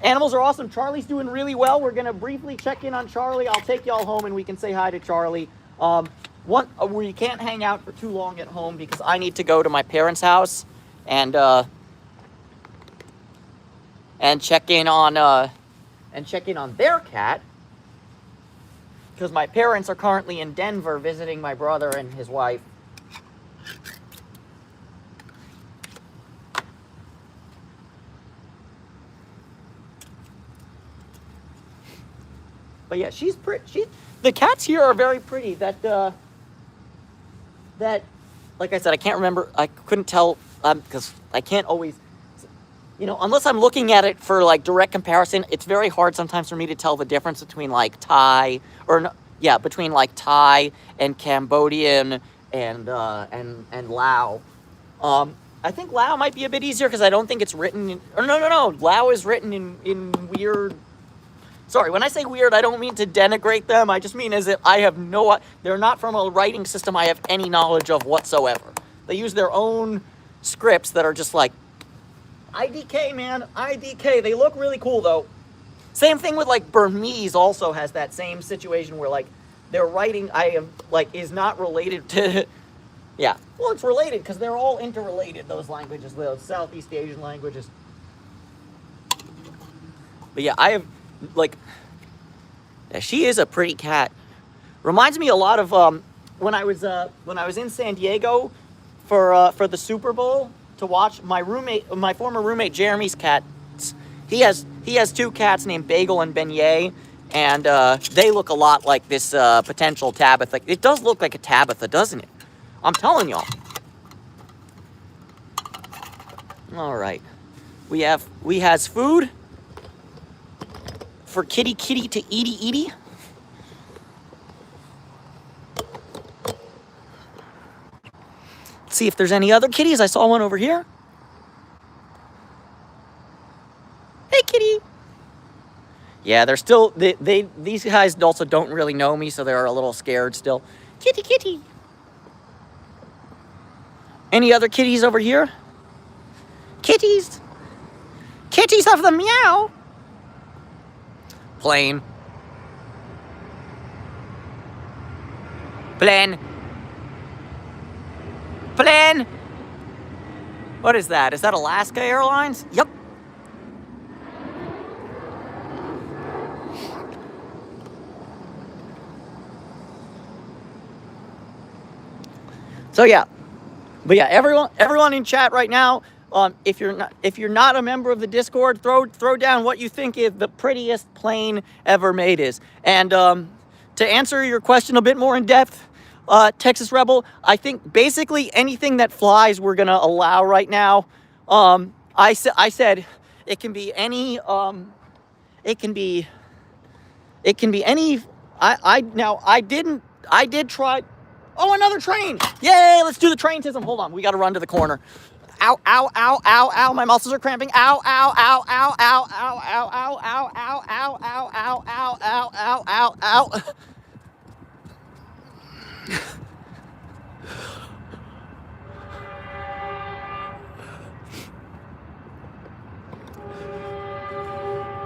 Animals are awesome. Charlie's doing really well. We're gonna briefly check in on Charlie. I'll take y'all home and we can say hi to Charlie. We can't hang out for too long at home because I need to go to my parents' house and check in on their cat, because my parents are currently in Denver visiting my brother and his wife. But yeah, she's pretty. The cats here are very pretty. That, like I said, I can't remember. I couldn't tell because I can't always, you know, unless I'm looking at it for like direct comparison. It's very hard sometimes for me to tell the difference between like Thai between like Thai and Cambodian and Lao. I think Lao might be a bit easier because I don't think it's written in, or no. Lao is written in weird. Sorry, when I say weird, I don't mean to denigrate them. I just mean as if I have they're not from a writing system I have any knowledge of whatsoever. They use their own scripts that are just like, IDK, man, IDK. They look really cool, though. Same thing with, like, Burmese also has that same situation where, like, their writing, is not related to, yeah. Well, it's related because they're all interrelated, those languages, those Southeast Asian languages. But yeah, I have... Like, yeah, she is a pretty cat. Reminds me a lot of when I was in San Diego for the Super Bowl to watch my former roommate Jeremy's cat. He has two cats named Bagel and Beignet, and they look a lot like this potential Tabitha. It does look like a Tabitha, doesn't it? I'm telling y'all. All right, we has food for kitty to eaty. Let's see if there's any other kitties. I saw one over here. Hey, kitty. Yeah, they're still, these guys also don't really know me, so they're a little scared still. Kitty. Any other kitties over here? Kitties of the meow. Plane. What is that? Is that Alaska Airlines? Yep. So yeah. But yeah, everyone in chat right now, if you're not a member of the Discord, throw down what you think is the prettiest plane ever made is. And to answer your question a bit more in depth, Texas Rebel, I think basically anything that flies we're gonna allow right now. I said it can be any. It can be any. I did try. Oh, another train! Yay! Let's do the train-tism. Hold on, we gotta run to the corner. Ow, ow, ow, ow, ow, my muscles are cramping. Ow, ow, ow, ow, ow, ow, ow, ow, ow, ow, ow, ow, ow, ow, ow, ow, ow, ow.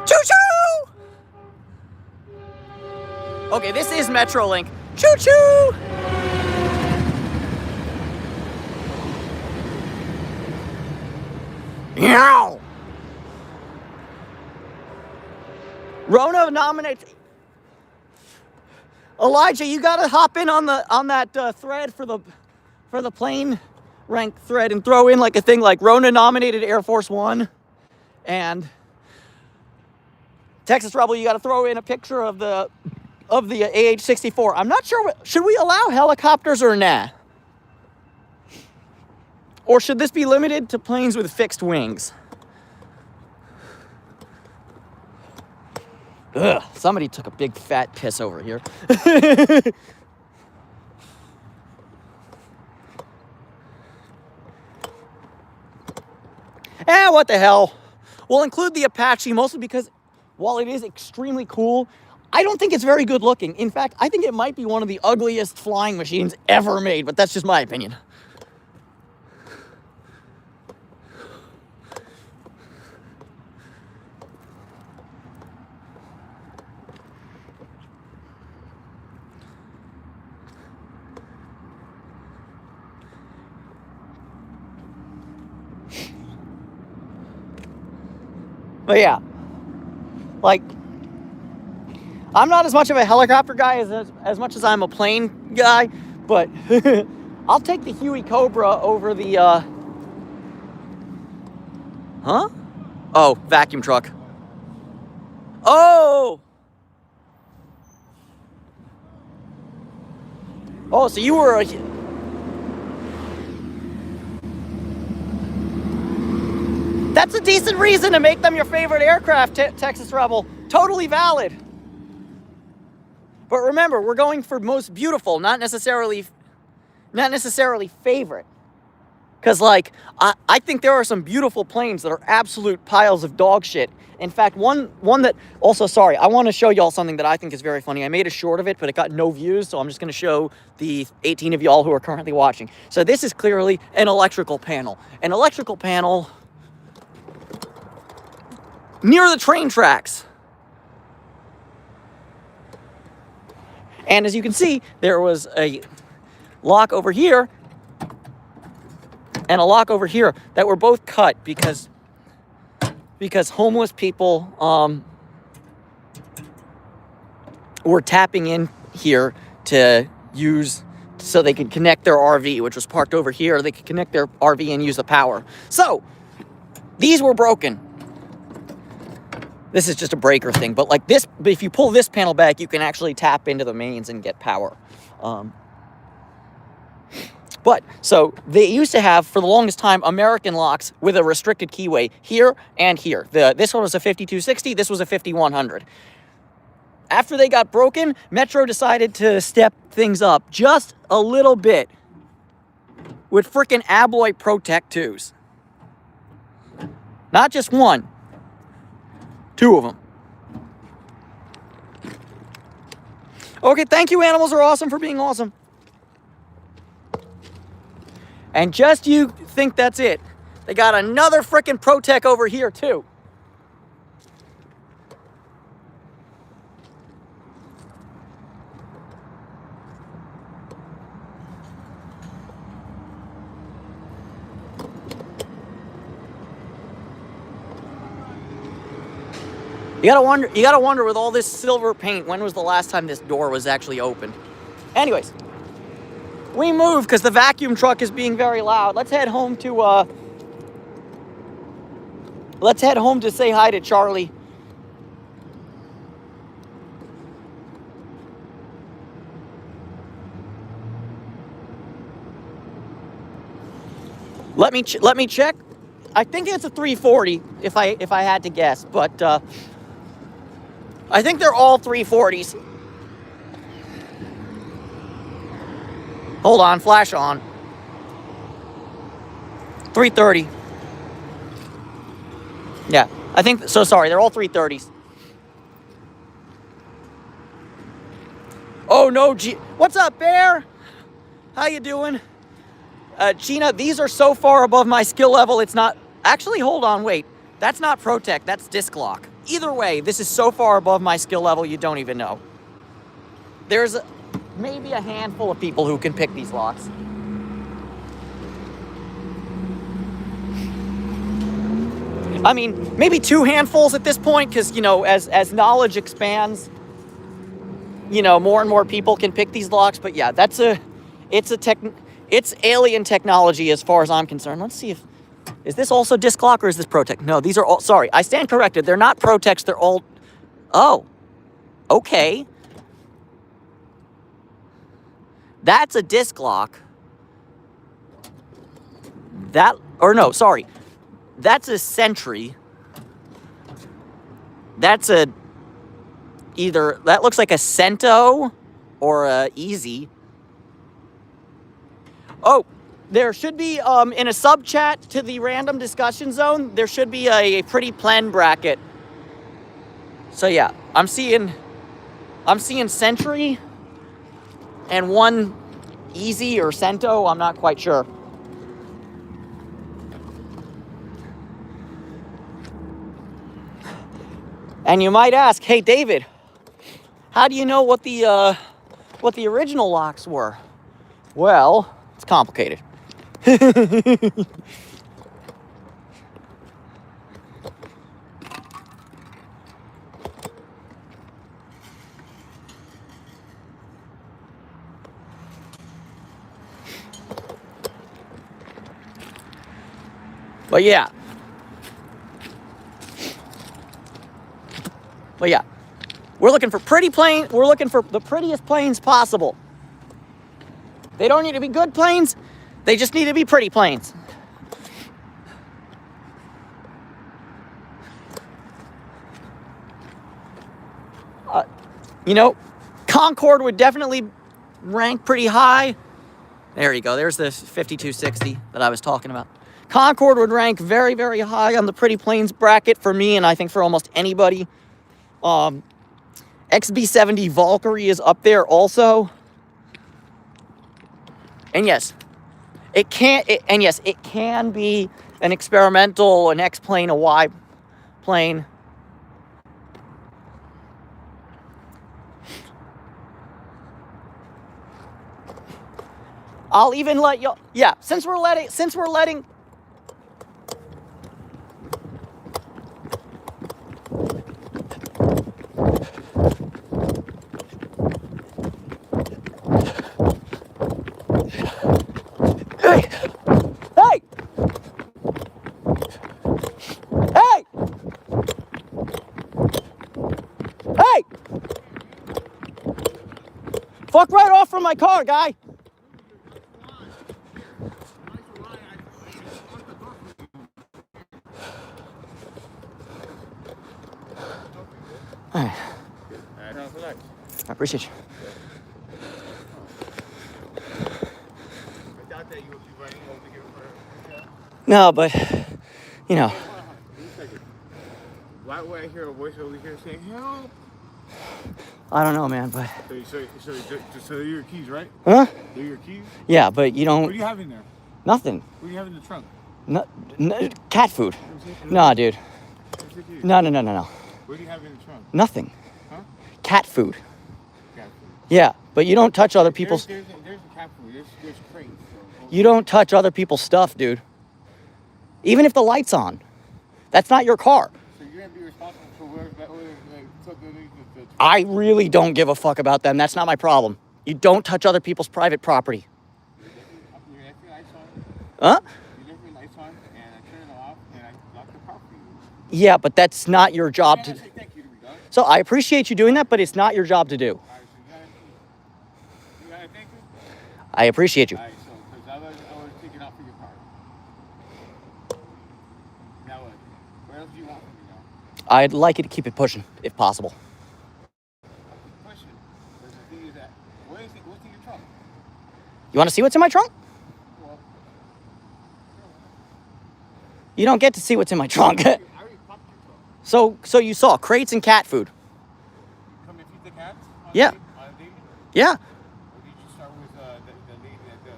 Choo-choo! Okay, this is Metrolink. Choo-choo! Meow! Rona nominates... Elijah, you gotta hop in on that thread for the plane rank thread and throw in like a thing like Rona nominated Air Force One and Texas Rebel, you got to throw in a picture of the AH-64. I'm not sure, should we allow helicopters or nah? Or should this be limited to planes with fixed wings? Ugh, somebody took a big fat piss over here. What the hell? We'll include the Apache mostly because while it is extremely cool, I don't think it's very good looking. In fact, I think it might be one of the ugliest flying machines ever made, but that's just my opinion. But yeah, like, I'm not as much of a helicopter guy as much as I'm a plane guy, but I'll take the Huey Cobra over the, huh? Oh, vacuum truck. Oh! Oh, so you were a... That's a decent reason to make them your favorite aircraft, Texas Rebel. Totally valid. But remember, we're going for most beautiful, not necessarily favorite. Because, like, I think there are some beautiful planes that are absolute piles of dog shit. In fact, one that... Also, sorry, I want to show y'all something that I think is very funny. I made a short of it, but it got no views, so I'm just going to show the 18 of y'all who are currently watching. So this is clearly an electrical panel. An electrical panel... near the train tracks. And as you can see, there was a lock over here and a lock over here that were both cut because homeless people were tapping in here to use so they could connect their RV, which was parked over here. They could connect their RV and use the power. So these were broken. This is just a breaker thing, but like this, if you pull this panel back, you can actually tap into the mains and get power. But, so, they used to have, for the longest time, American locks with a restricted keyway here and here. This one was a 5260, this was a 5100. After they got broken, Metro decided to step things up just a little bit with frickin' Abloy Protect 2s. Not just one. 2 of them. Okay, thank you, Animals Are Awesome, for being awesome. And just you think that's it. They got another frickin' Protec over here, too. You gotta wonder with all this silver paint, when was the last time this door was actually opened? Anyways, we move because the vacuum truck is being very loud. Let's head home to say hi to Charlie. Let me check. I think it's a 340 if I had to guess, but I think they're all 340s. Hold on, flash on. 330. Yeah, I think so. Sorry, they're all 330s. Oh no, what's up, Bear? How you doing? Gina, these are so far above my skill level, it's not... Actually, hold on, wait. That's not Protec, that's Disc Lock. Either way, this is so far above my skill level, you don't even know. There's maybe a handful of people who can pick these locks. I mean, maybe 2 handfuls at this point, because, you know, as knowledge expands, you know, more and more people can pick these locks. But yeah, it's It's alien technology as far as I'm concerned. Let's see if... Is this also disc lock or is this Protect? No, these are all... Sorry, I stand corrected. They're not Protects. They're all... Oh. Okay. That's a disc lock. That... Or no, sorry. That's a Sentry. That's a... Either... That looks like a Cento or a Easy. Oh, there should be, in a sub-chat to the random discussion zone, there should be a pretty plen bracket. So yeah, I'm seeing Sentry and one Easy or Cento, I'm not quite sure. And you might ask, hey David, how do you know what the original locks were? Well, it's complicated. But yeah. We're looking for pretty planes. We're looking for the prettiest planes possible. They don't need to be good planes. They just need to be pretty planes. You know, Concorde would definitely rank pretty high. There you go. There's the 5260 that I was talking about. Concorde would rank very, very high on the pretty planes bracket for me, and I think for almost anybody. XB70 Valkyrie is up there also. And yes, it can be an experimental, an X plane, a Y plane. I'll even let you, yeah, since we're letting Hey! Hey! Hey! Hey! Fuck right off from my car, guy! All right. I appreciate you. No, but, you know. Why would I hear a voice over here saying, help? I don't know, man, but... So they're your keys, right? Huh? They're your keys? Yeah, but you don't... What do you have in there? Nothing. What do you have in the trunk? No, cat food. Nah, dude. No. What do you have in the trunk? Nothing. Huh? Cat food. Cat food. Yeah, but you don't touch other people's... There's cat food. There's crates. You don't touch other people's stuff, dude. Even if the light's on. That's not your car. So you're going to be responsible for whatever the I really don't give a fuck about them. That's not my problem. You don't touch other people's private property. You left your lights on. Huh? You left your lights on, and I turned it off, and I locked the car for you. Yeah, but that's not your job to... Thank you to be done. So I appreciate you doing that, but it's not your job to do. All right, so you got to thank you? I appreciate you. All right, so, because I was taking off for your car. Now what? What else do you want from me now? I'd like you to keep it pushing, if possible. Pushing. But the thing is that, what's in your trunk? You want to see what's in my trunk? Well, You don't get to see what's in my trunk. I already popped your trunk. So you saw crates and cat food. You come and feed the cats? Yeah. On a daily? Yeah. Or did you start with the lady that does?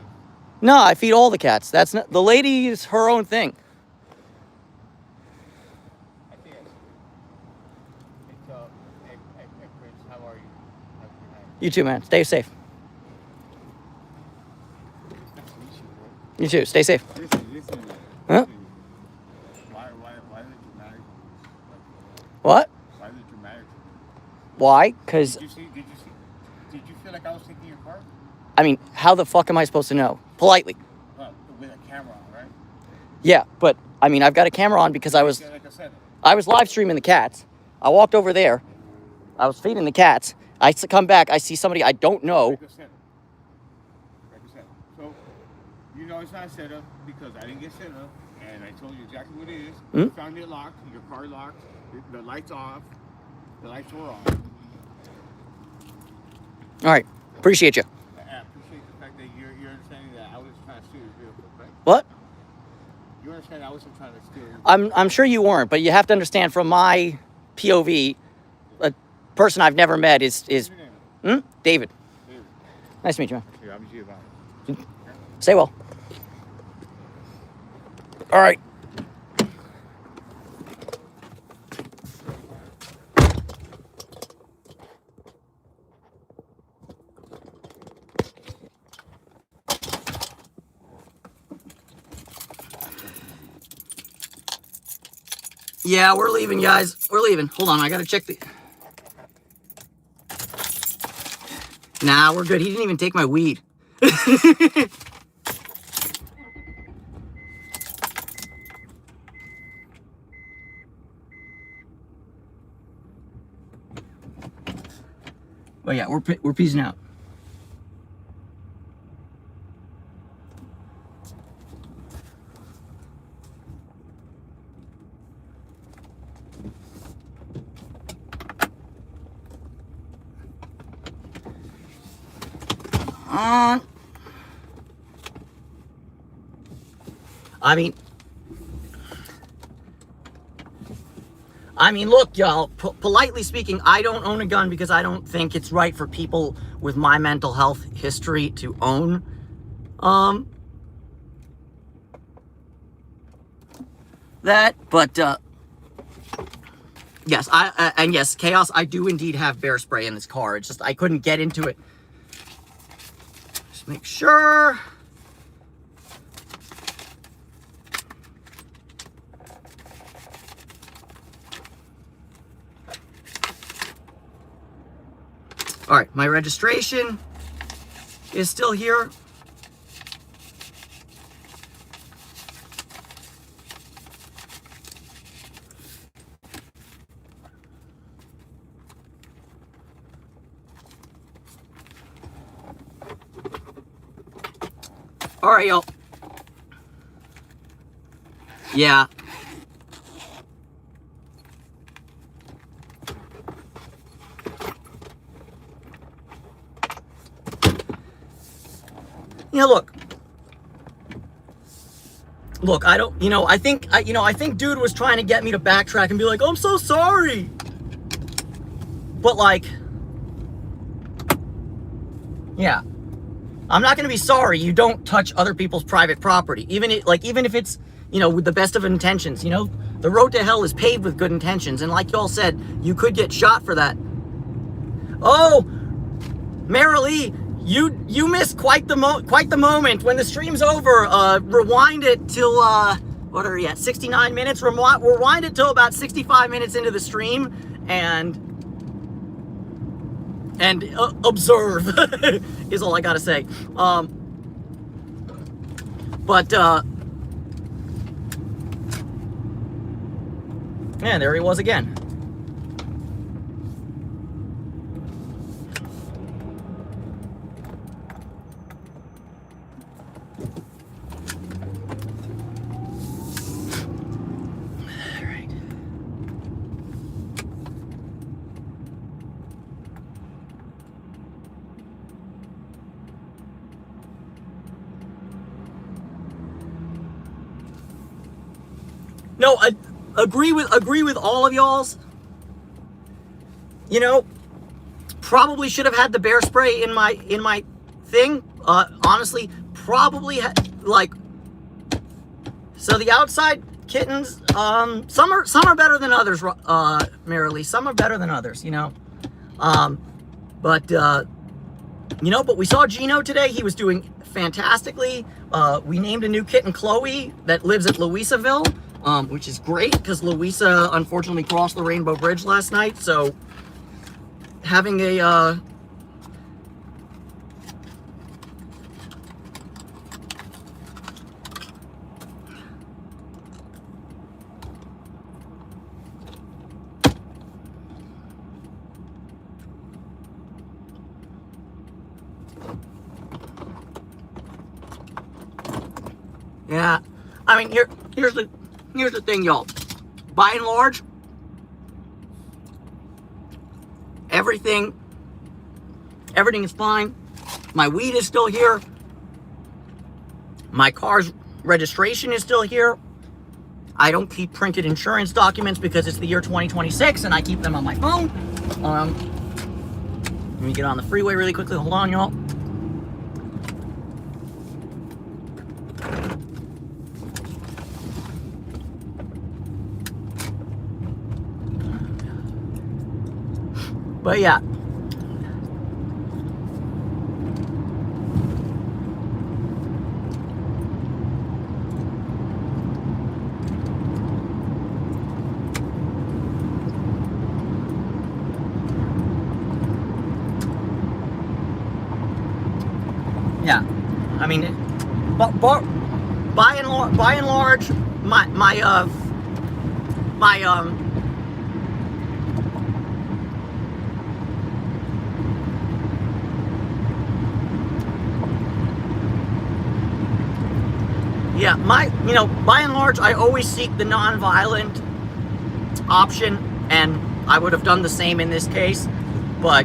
No, I feed all the cats. That's not, the lady is her own thing. I think I see. Hey, Prince, how are you? Have a good night. You too, man. Stay safe. Nice to meet you, bro. You too. Stay safe. Listen. Huh? Why is it dramatic? What? Why is it dramatic? Why? Because Did you feel like I was taking your car? I mean, how the fuck am I supposed to know? Politely. With a camera on, right? Yeah, but I mean, I've got a camera on because I was live streaming the cats. I walked over there. I was feeding the cats. I come back. I see somebody I don't know. Like I said. So, you know it's not a setup because I didn't get set up, and I told you exactly what it is. You found it locked, your car locked, the lights off, the lights were on. All right, appreciate you. I appreciate the fact that you're understanding that I was trying to steal your vehicle, right? What? You understand I wasn't trying to steal your vehicle. I'm sure you weren't, but you have to understand from my POV, a person I've never met is What's your name? David. David. Nice to meet you, man. Here, I'm Giovanni. Stay well. All right. Yeah, we're leaving, guys. We're leaving. Hold on, I gotta check the... Nah, we're good. He didn't even take my weed. But yeah, we're peacing out. I mean, look, y'all, politely speaking, I don't own a gun because I don't think it's right for people with my mental health history to own. That, but, yes, and yes, Chaos, I do indeed have bear spray in this car. It's just, I couldn't get into it. Just make sure. All right, my registration is still here. All right, y'all. Yeah. Yeah, look, I don't, I think dude was trying to get me to backtrack and be like, I'm so sorry. But like, yeah, I'm not going to be sorry. You don't touch other people's private property. Even if it's, with the best of intentions, the road to hell is paved with good intentions. And like y'all said, you could get shot for that. Oh, Marilee, you missed quite the moment. When the stream's over, rewind it till what are we at? 69 minutes. Rewind it till about 65 minutes into the stream, and observe is all I gotta say. But yeah, there he was again. No, I agree with all of y'all's. Probably should have had the bear spray in my thing. Honestly, probably so the outside kittens. Some are better than others. Marilee, some are better than others. But we saw Gino today. He was doing fantastically. We named a new kitten, Chloe, that lives at Louisaville. Which is great because Louisa unfortunately crossed the Rainbow Bridge last night. So having a Yeah. I mean, here's the thing, y'all. By and large, everything is fine. My weed is still here. My car's registration is still here. I don't keep printed insurance documents because it's the year 2026 and I keep them on my phone. Let me get on the freeway really quickly. Hold on, y'all. But yeah. Yeah, I mean, but by and large, by and large, I always seek the non-violent option, and I would have done the same in this case, but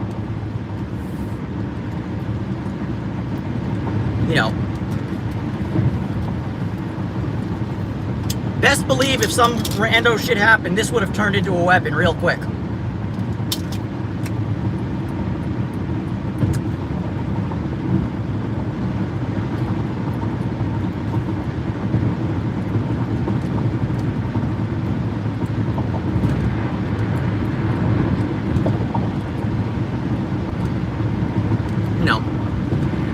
best believe if some rando shit happened, this would have turned into a weapon real quick.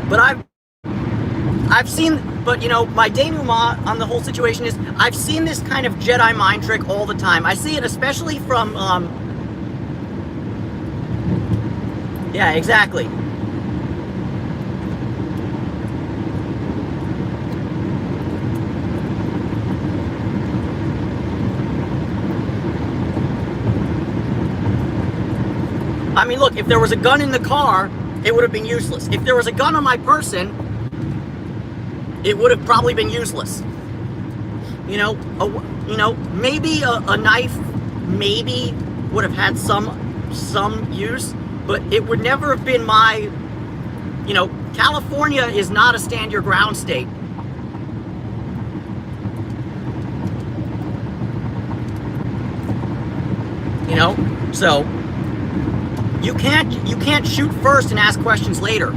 But I've seen, but my denouement on the whole situation is I've seen this kind of Jedi mind trick all the time. I see it especially from, yeah, exactly. I mean, look, if there was a gun in the car, it would have been useless. If there was a gun on my person, it would have probably been useless. Maybe a knife maybe would have had some use, but it would never have been my, California is not a stand your ground state. So you can't shoot first and ask questions later.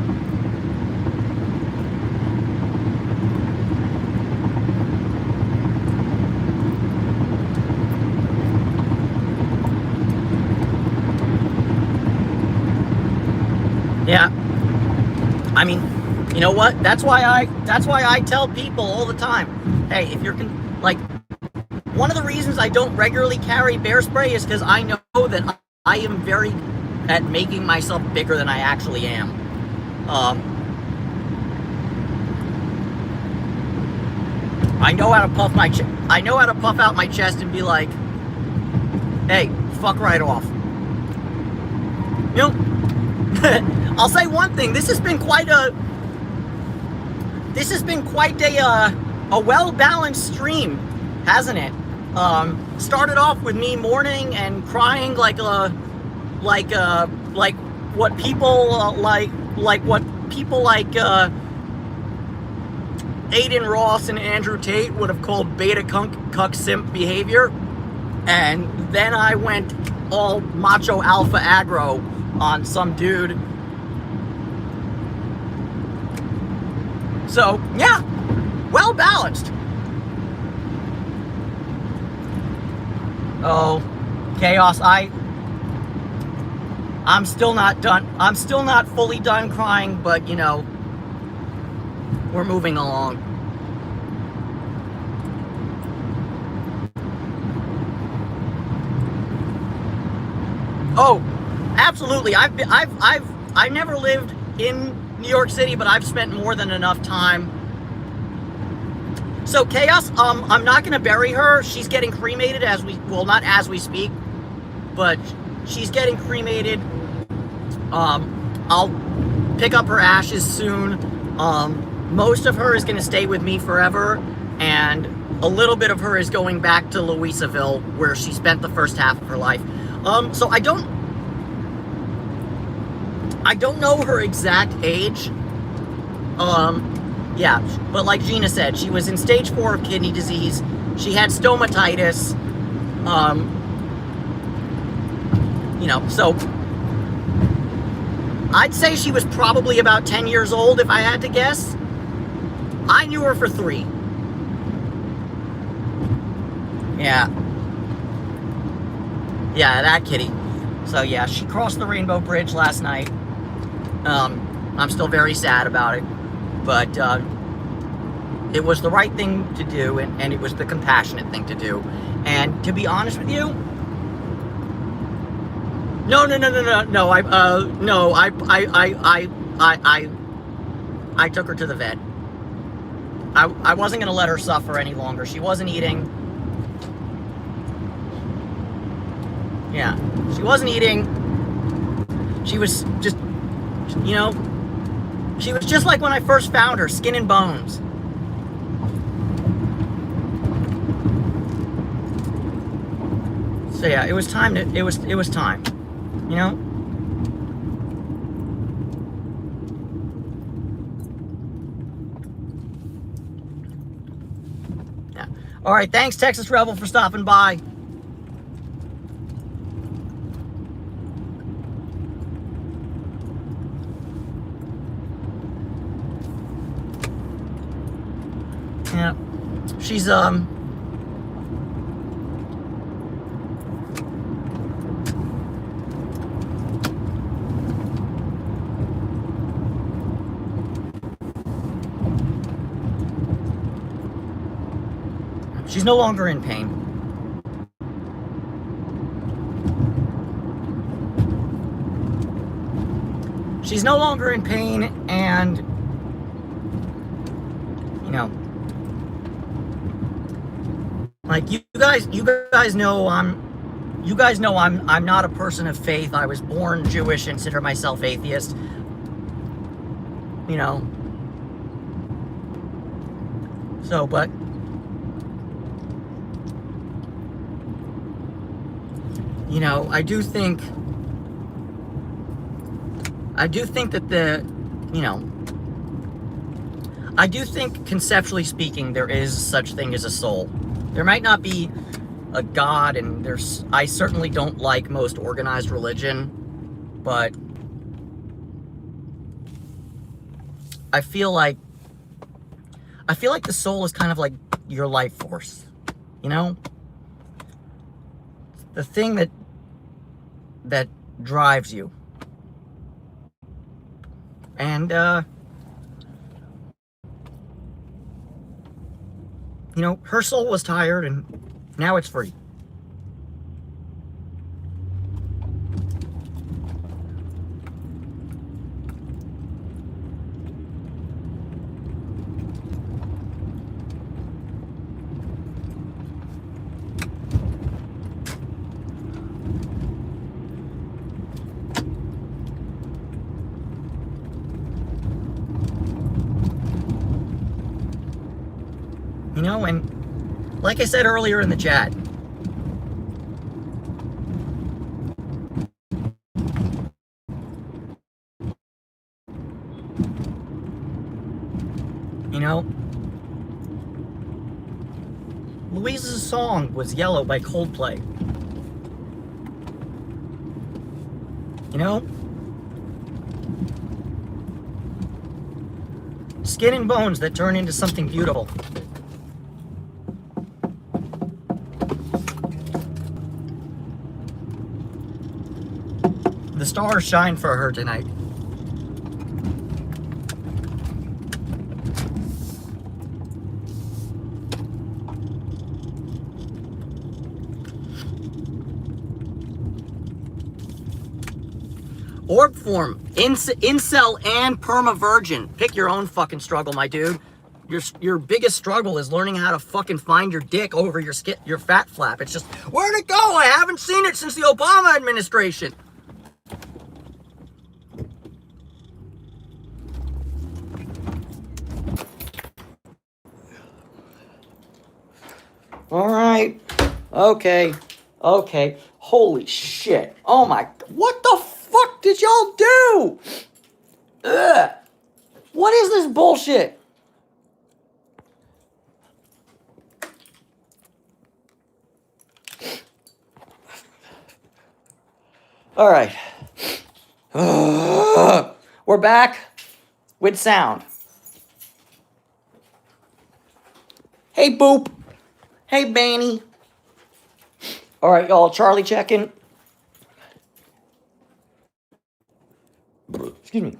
Yeah. I mean, you know what? That's why I tell people all the time, hey, if you're one of the reasons I don't regularly carry bear spray is because I know that I am very at making myself bigger than I actually am. I know how to puff out my chest and be like, hey, fuck right off. I'll say one thing. This has been quite a well-balanced stream, hasn't it? Started off with me mourning and crying like what people like Aiden Ross and Andrew Tate would have called beta cuck simp behavior, and then I went all macho alpha aggro on some dude. So yeah, well balanced. Oh, chaos! I'm still not done. I'm still not fully done crying, but we're moving along. Oh, absolutely. I've never lived in New York City, but I've spent more than enough time. So Chaos, I'm not gonna bury her. She's getting cremated not as we speak, but she's getting cremated. I'll pick up her ashes soon. Most of her is gonna stay with me forever, and a little bit of her is going back to Louisaville, where she spent the first half of her life. So I don't know her exact age. Yeah, but like Gina said, she was in stage 4 of kidney disease. She had stomatitis. You know, so I'd say she was probably about 10 years old if I had to guess. I knew her for 3. Yeah. Yeah, that kitty. So yeah, she crossed the Rainbow Bridge last night. I'm still very sad about it. But it was the right thing to do, and it was the compassionate thing to do. And to be honest with you, no. I took her to the vet. I wasn't gonna let her suffer any longer. She wasn't eating. Yeah, she wasn't eating. She was just, you know, she was just like when I first found her, skin and bones. So yeah, it was time to, it was time, you know? Yeah. All right, thanks Texas Rebel for stopping by. Yeah, she's she's no longer in pain. She's no longer in pain, and you know, like you guys know I'm not a person of faith. I was born Jewish and consider myself atheist. You know. So, but you know, I do think that I do think conceptually speaking, there is such thing as a soul. There might not be a God, and I certainly don't like most organized religion, but I feel like the soul is kind of like your life force, you know? The thing that drives you. And, you know, her soul was tired, and now it's free. You know, and like I said earlier in the chat, you know, Louisa's song was Yellow by Coldplay. You know? Skin and bones that turn into something beautiful. The stars shine for her tonight. Orb form, incel and perma-virgin. Pick your own fucking struggle, my dude. Your biggest struggle is learning how to fucking find your dick over your fat flap. It's just, where'd it go? I haven't seen it since the Obama administration. All right. Okay. Okay. Holy shit. Oh my. What the fuck did y'all do? Ugh. What is this bullshit? All right. We're back with sound. Hey, Boop. Hey, Banny. All right, y'all. Charlie checking. Excuse me.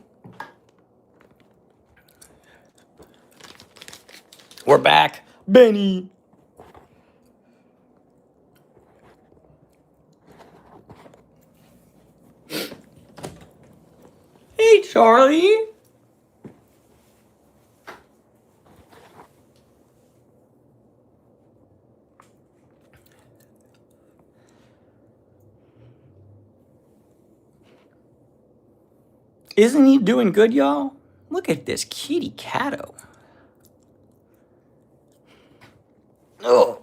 We're back. Benny. Hey, Charlie. Isn't he doing good, y'all? Look at this kitty catto. Oh,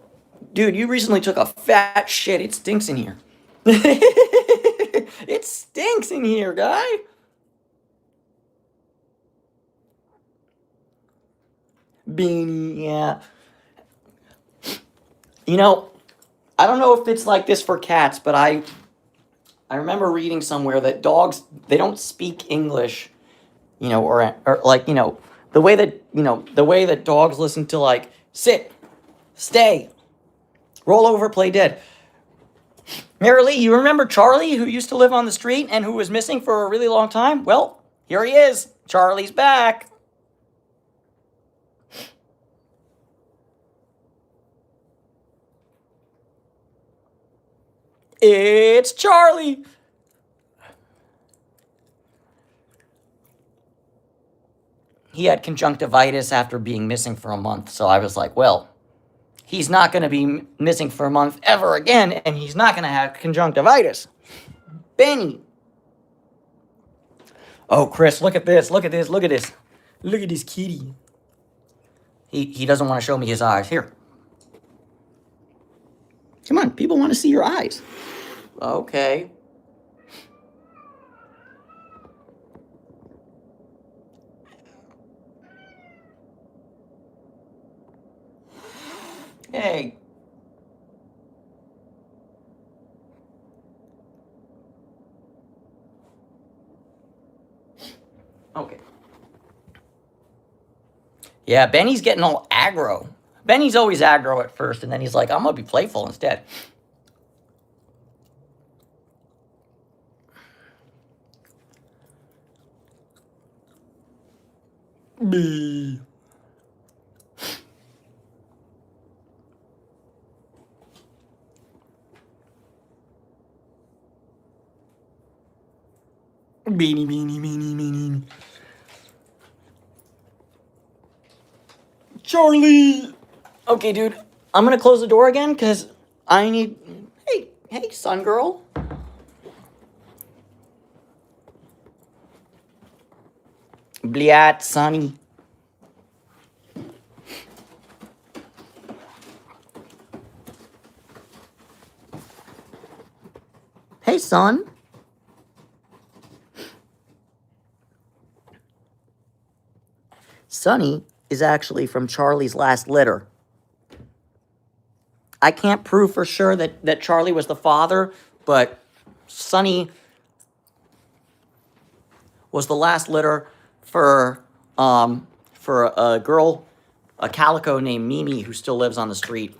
dude, you recently took a fat shit. It stinks in here. It stinks in here, guy. Beanie, yeah. You know, I don't know if it's like this for cats, but I remember reading somewhere that dogs, they don't speak English, or like, the way that dogs listen to like sit, stay, roll over, play dead. Mary Lee, you remember Charlie, who used to live on the street and who was missing for a really long time? Well, here he is. Charlie's back. It's Charlie. He had conjunctivitis after being missing for a month, so I was like, well, he's not going to be missing for a month ever again, and he's not going to have conjunctivitis. Benny. Oh, Chris, look at this. Look at this. Look at this. Look at this kitty. He doesn't want to show me his eyes. Here. Come on, people want to see your eyes. Okay. Hey. Okay. Yeah, Benny's getting all aggro. Benny's always aggro at first, and then he's like, I'm going to be playful instead. Bee. Beanie, beanie, beanie, beanie. Charlie! Okay, dude, I'm gonna close the door again, because I need... Hey, sun girl. Bliat, Sonny. Hey, son. Sonny is actually from Charlie's last litter. I can't prove for sure that Charlie was the father, but Sonny was the last litter for a girl, a calico named Mimi, who still lives on the street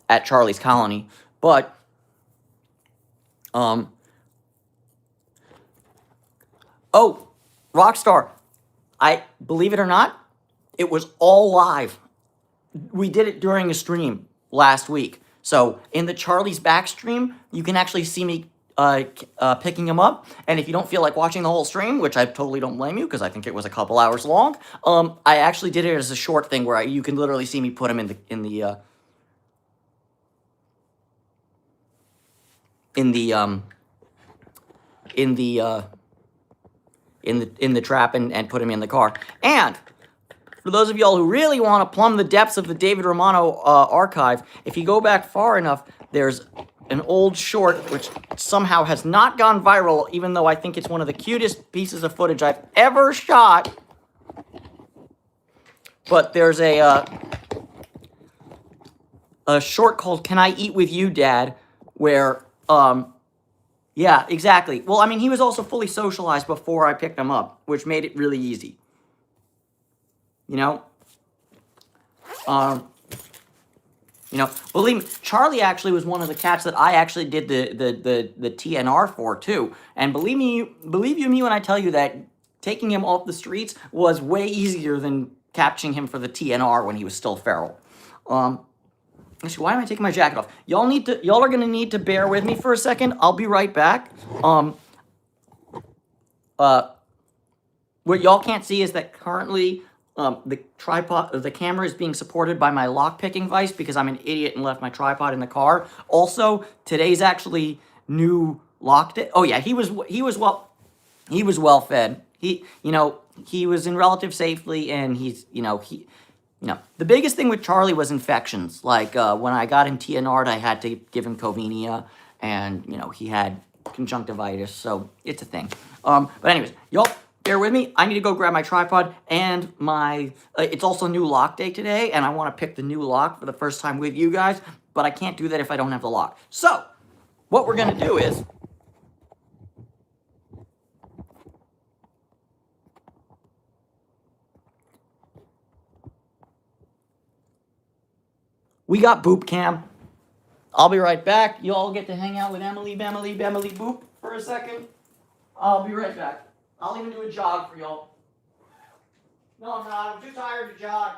at Charlie's colony. But oh, Rockstar, I believe it or not, it was all live. We did it during a stream last week. So in the Charlie's back stream, you can actually see me picking him up. And if you don't feel like watching the whole stream, which I totally don't blame you, because I think it was a couple hours long, I actually did it as a short thing where you can literally see me put him in the trap and put him in the car. And For those of y'all who really want to plumb the depths of the David Romano archive, if you go back far enough, there's an old short which somehow has not gone viral, even though I think it's one of the cutest pieces of footage I've ever shot. But there's a short called "Can I Eat With You, Dad?" where, yeah, exactly. Well, I mean, he was also fully socialized before I picked him up, which made it really easy. You know? Believe me, Charlie actually was one of the cats that I actually did the TNR for, too. And believe you me when I tell you that taking him off the streets was way easier than capturing him for the TNR when he was still feral. Actually, why am I taking my jacket off? Y'all are gonna need to bear with me for a second. I'll be right back. What y'all can't see is that currently the camera is being supported by my lockpicking vise because I'm an idiot and left my tripod in the car. Also, today's actually new lock day. Oh yeah, he was well fed. He was in relative safely, and the biggest thing with Charlie was infections. Like when I got him TNR'd, I had to give him Covenia, and he had conjunctivitis, so it's a thing. But anyways, y'all bear with me. I need to go grab my tripod and my. It's also new lock day today, and I want to pick the new lock for the first time with you guys. But I can't do that if I don't have the lock. So what we're gonna do is. We got boop cam. I'll be right back. You all get to hang out with Emily, Bemily, Boop for a second. I'll be right back. I'll even do a jog for y'all. No, I'm not. I'm too tired to jog.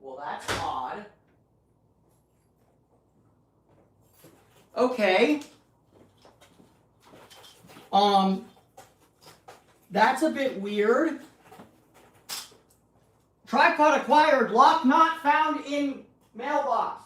Well, that's odd. Okay. That's a bit weird. Tripod acquired. Lock not found in mailbox.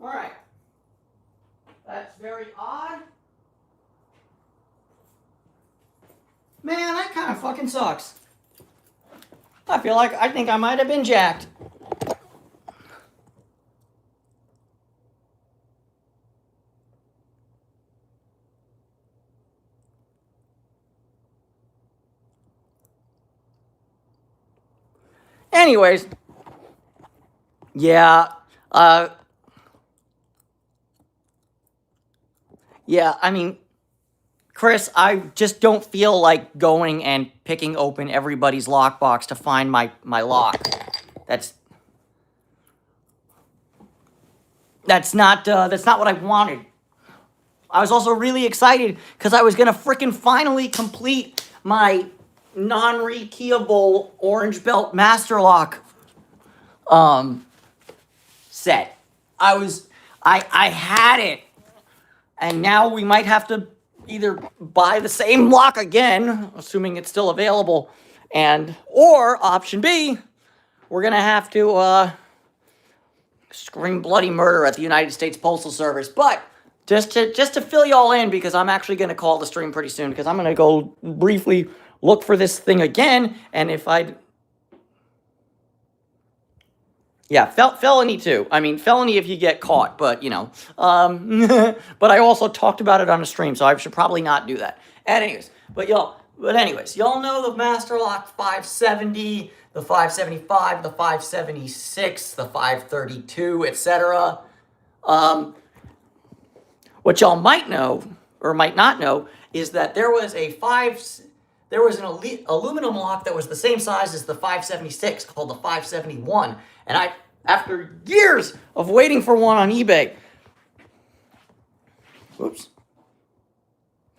All right. That's very odd. Man, that kind of fucking sucks. I think I might have been jacked. Anyways, yeah, yeah, I mean, Chris, I just don't feel like going and picking open everybody's lockbox to find my lock. That's not what I wanted. I was also really excited because I was gonna frickin' finally complete my non-rekeyable orange belt master lock set. I had it, and now we might have to either buy the same lock again, assuming it's still available, or option B, we're gonna have to scream bloody murder at the United States Postal Service. But just to fill y'all in, because I'm actually gonna call the stream pretty soon, because I'm gonna go briefly look for this thing again, and if I... Yeah, felony too. I mean, felony if you get caught, but, you know. But I also talked about it on a stream, so I should probably not do that. Anyways, y'all know the Master Lock 570, the 575, the 576, the 532, etc. What y'all might know, or might not know, is that there was an aluminum lock that was the same size as the 576 called the 571. And after years of waiting for one on eBay, whoops,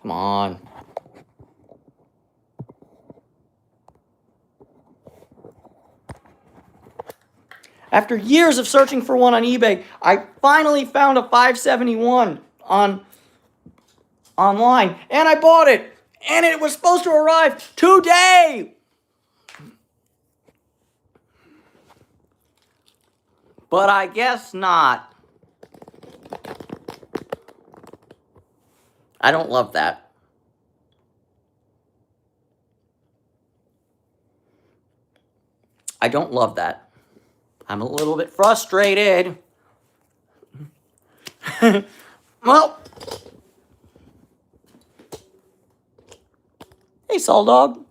come on. After years of searching for one on eBay, I finally found a 571 online, and I bought it, and it was supposed to arrive today. But I guess not. I don't love that. I don't love that. I'm a little bit frustrated. Well. Hey, Soul Dog.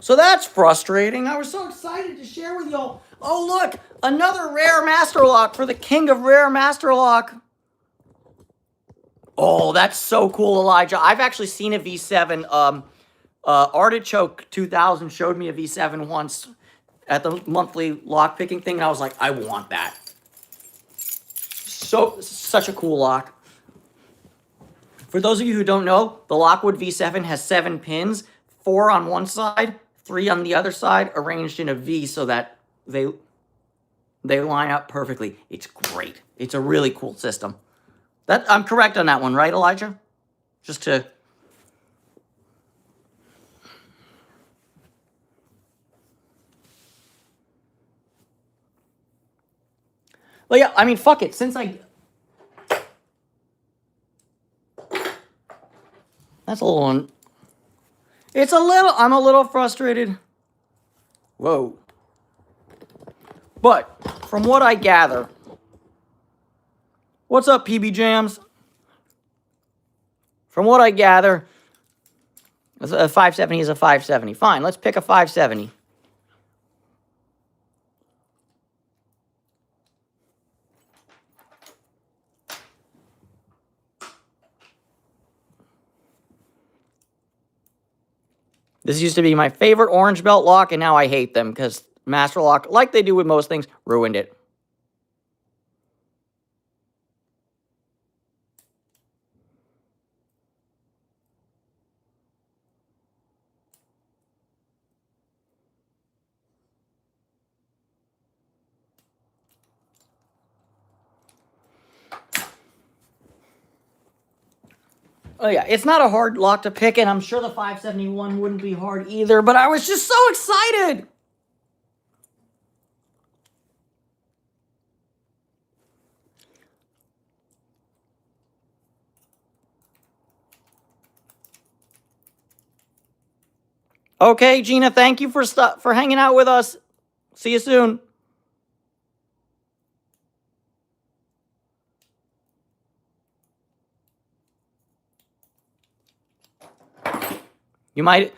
So that's frustrating. I was so excited to share with y'all. Oh, look, another rare Master Lock for the king of rare Master Lock. Oh, that's so cool, Elijah. I've actually seen a V7. Artichoke 2000 showed me a V7 once at the monthly lockpicking thing, and I was like, I want that. Such a cool lock. For those of you who don't know, the Lockwood V7 has 7 pins, 4 on one side, 3 on the other side, arranged in a V so that they line up perfectly. It's great. It's a really cool system. I'm correct on that one, right, Elijah? Just to... Well, yeah, I mean, fuck it. Since I... That's a little... It's a little... I'm a little frustrated. Whoa. But, from what I gather... What's up, PB Jams? From what I gather... A 570 is a 570. Fine, let's pick a 570. This used to be my favorite orange belt lock, and now I hate them because Master Lock, like they do with most things, ruined it. Oh yeah, it's not a hard lock to pick, and I'm sure the 571 wouldn't be hard either, but I was just so excited! Okay, Gina, thank you for hanging out with us. See you soon. You might...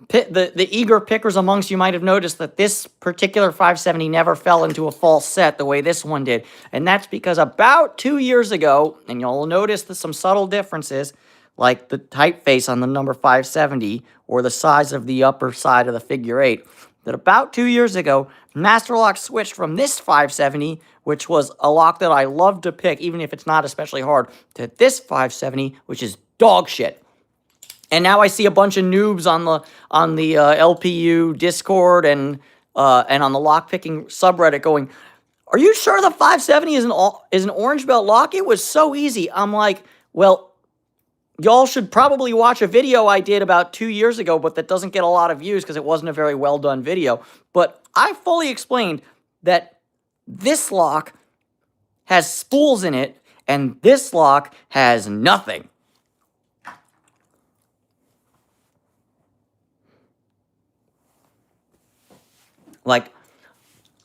The eager pickers amongst you might have noticed that this particular 570 never fell into a false set the way this one did. And that's because about 2 years ago, and you'll notice some subtle differences, like the typeface on the number 570 or the size of the upper side of the figure 8, that about 2 years ago, Master Lock switched from this 570, which was a lock that I love to pick, even if it's not especially hard, to this 570, which is dog shit. And now I see a bunch of noobs on the LPU Discord and on the lockpicking subreddit going, "Are you sure the 570 is an orange belt lock? It was so easy." I'm like, well, y'all should probably watch a video I did about 2 years ago, but that doesn't get a lot of views because it wasn't a very well done video. But I fully explained that this lock has spools in it, and this lock has nothing.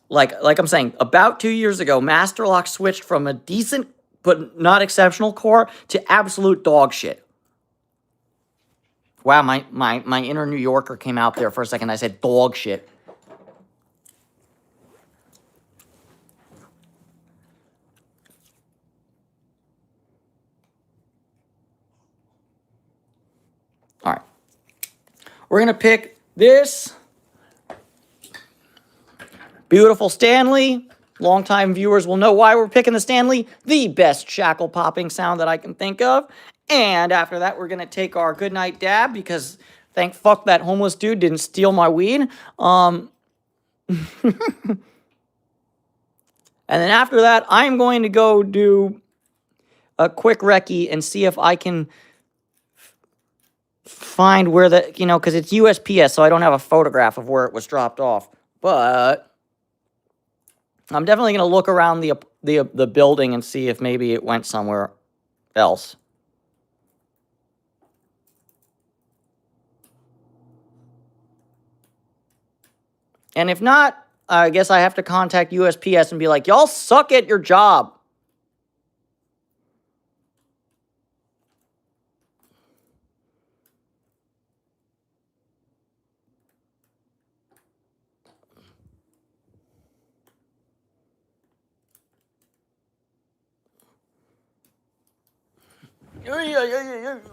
Like I'm saying, about 2 years ago, Master Lock switched from a decent but not exceptional core to absolute dog shit. Wow, my inner New Yorker came out there for a second. I said dog shit. All right. We're going to pick this beautiful Stanley. Longtime viewers will know why we're picking the Stanley. The best shackle popping sound that I can think of. And after that, we're going to take our goodnight dab because thank fuck that homeless dude didn't steal my weed. And then after that, I'm going to go do a quick recce and see if I can find where the, because it's USPS, so I don't have a photograph of where it was dropped off. But I'm definitely going to look around the building and see if maybe it went somewhere else. And if not, I guess I have to contact USPS and be like, y'all suck at your job.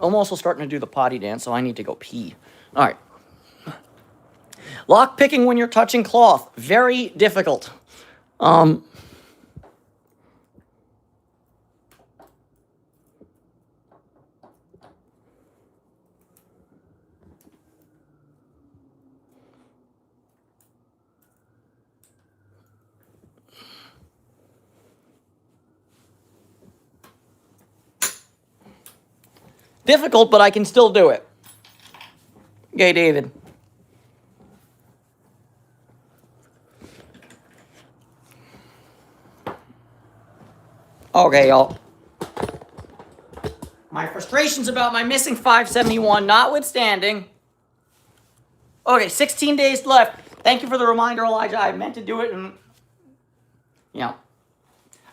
I'm also starting to do the potty dance, so I need to go pee. All right. Lock picking when you're touching cloth. Very difficult. Difficult, but I can still do it. Okay, David. Okay, y'all. My frustrations about my missing 571 notwithstanding. Okay, 16 days left. Thank you for the reminder, Elijah. I meant to do it, and you know,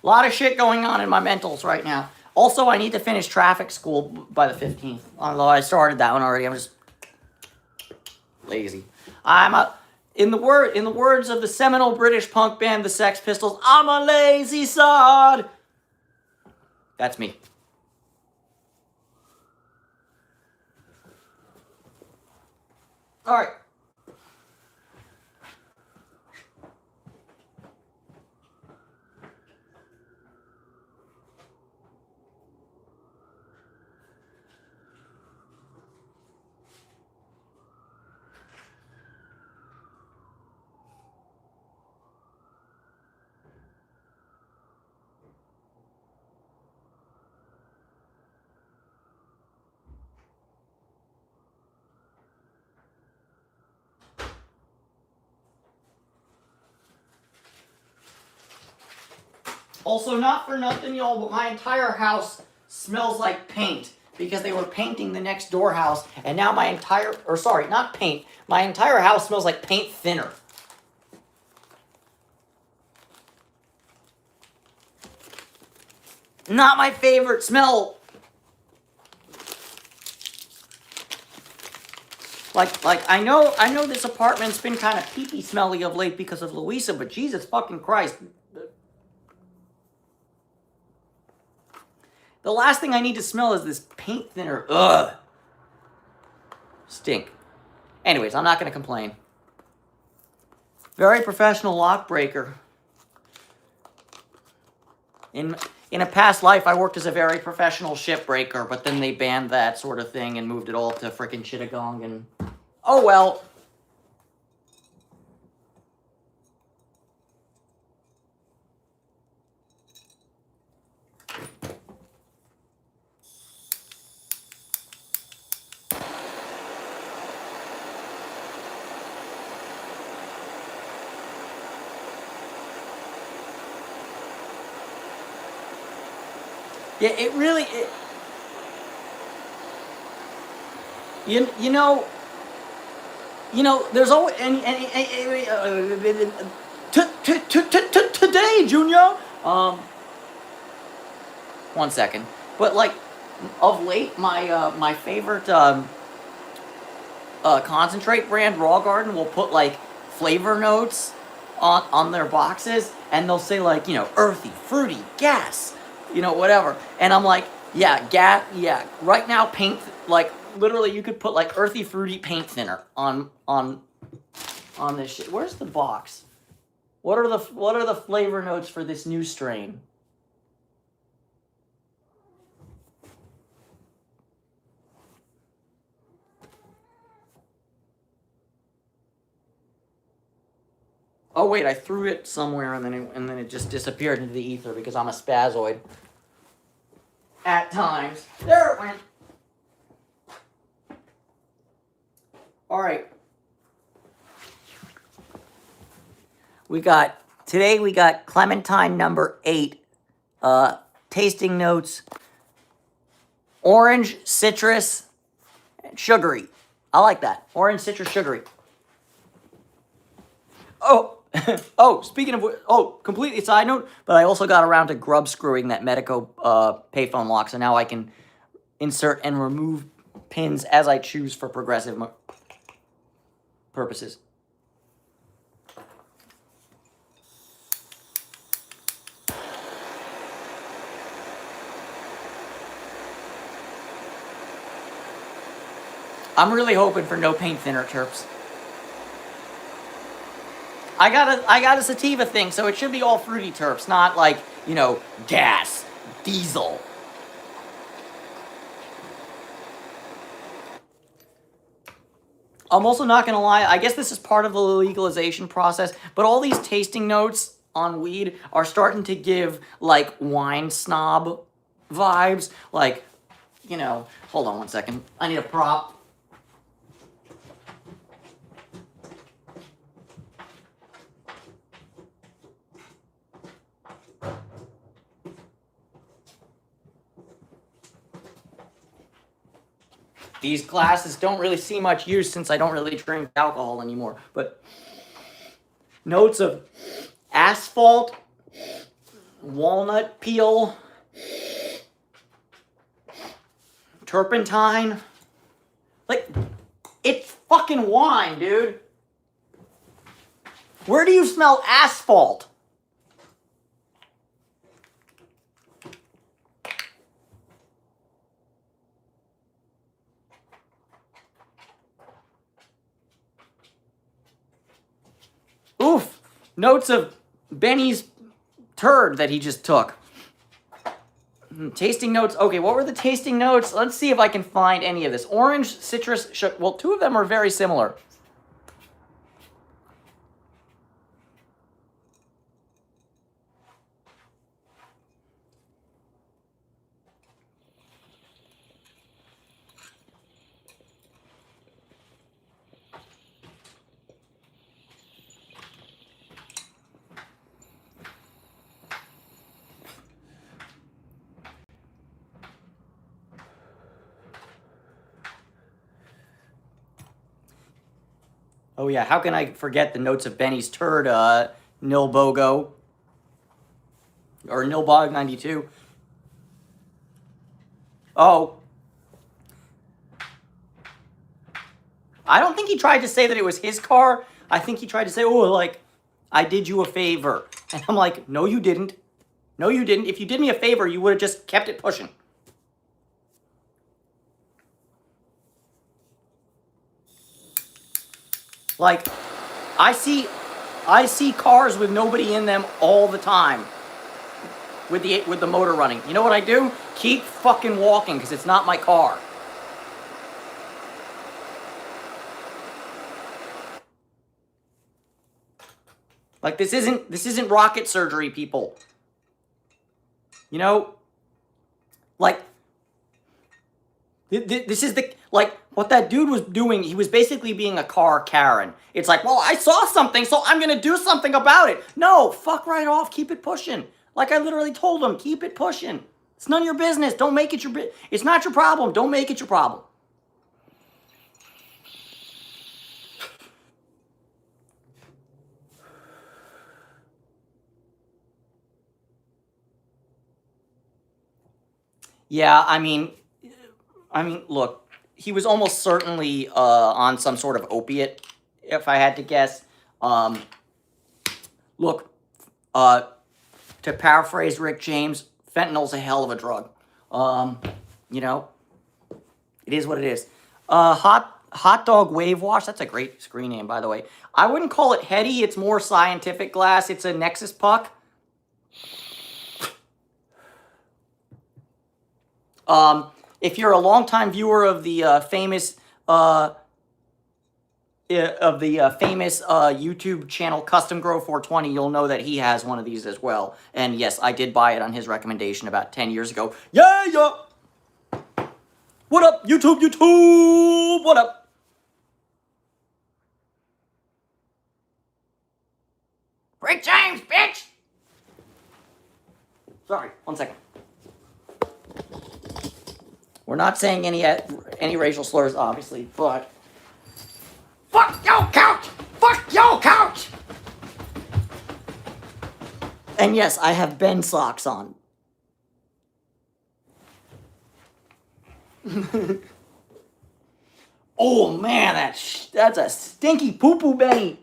a lot of shit going on in my mentals right now. Also, I need to finish traffic school by the 15th. Although I started that one already, I'm just lazy. In the words of the seminal British punk band, the Sex Pistols, I'm a lazy sod. That's me. All right. Also, not for nothing, y'all, but my entire house smells like paint because they were painting the next door house, and now my entire, or sorry, not paint, my entire house smells like paint thinner. Not my favorite smell. Like I know this apartment's been kind of pee-pee smelly of late because of Louisa, but Jesus fucking Christ. The last thing I need to smell is this paint thinner. Ugh. Stink. Anyways, I'm not going to complain. Very professional lock breaker. In a past life, I worked as a very professional ship breaker, but then they banned that sort of thing and moved it all to frickin' Chittagong, and oh well. Yeah, it really. You know. There's always today, Junior. 1 second, but like of late, my favorite concentrate brand, Raw Garden, will put like flavor notes on their boxes, and they'll say like, earthy, fruity, gas, whatever. And I'm like, yeah, right now paint, like literally you could put like earthy, fruity paint thinner on this shit. Where's the box? What are the flavor notes for this new strain? Oh wait, I threw it somewhere and then it just disappeared into the ether because I'm a spazoid. At times. There it went. Alright. Today we got Clementine number 8. Tasting notes. Orange, citrus, and sugary. I like that. Orange, citrus, sugary. Oh, speaking of, completely side note, but I also got around to grub screwing that Medico payphone lock, so now I can insert and remove pins as I choose for progressive purposes. I'm really hoping for no paint thinner, Terps. I got a sativa thing, so it should be all fruity terps, not like, gas, diesel. I'm also not gonna lie, I guess this is part of the legalization process, but all these tasting notes on weed are starting to give, like, wine snob vibes. Like, you know, hold on one second. I need a prop. These glasses don't really see much use since I don't really drink alcohol anymore. But notes of asphalt, walnut peel, turpentine. Like, it's fucking wine, dude. Where do you smell asphalt? Oof. Notes of Benny's turd that he just took. Tasting notes. Okay, what were the tasting notes? Let's see if I can find any of this. Orange, citrus, well, two of them are very similar. Oh yeah, how can I forget the notes of Benny's turd, Nilbogo, or Nilbog 92. Oh. I don't think he tried to say that it was his car. I think he tried to say, oh, like, I did you a favor. And I'm like, no, you didn't. No, you didn't. If you did me a favor, you would have just kept it pushing. Like, I see cars with nobody in them all the time with the motor running. You know what I do? Keep fucking walking because it's not my car. Like, this isn't rocket surgery, people. You know? Like, this is like, what that dude was doing, he was basically being a car Karen. It's like, well, I saw something, so I'm gonna do something about it. No, fuck right off, keep it pushing. Like I literally told him, keep it pushing. It's none of your business, don't make it your business. It's not your problem, don't make it your problem. Yeah, I mean, look, he was almost certainly on some sort of opiate, if I had to guess. Look, to paraphrase Rick James, fentanyl's a hell of a drug. You know, it is what it is. Hot Dog Wave Wash, that's a great screen name, by the way. I wouldn't call it heady, it's more scientific glass. It's a Nexus puck. If you're a longtime viewer of the famous YouTube channel Custom Grow 420, you'll know that he has one of these as well. And yes, I did buy it on his recommendation about 10 years ago. Yeah, yeah. What up, YouTube? What up? Rick James, bitch! Sorry, 1 second. We're not saying any racial slurs, obviously, but... Fuck your couch! Fuck your couch! And yes, I have Ben socks on. Oh man, that's a stinky poo-poo Benny.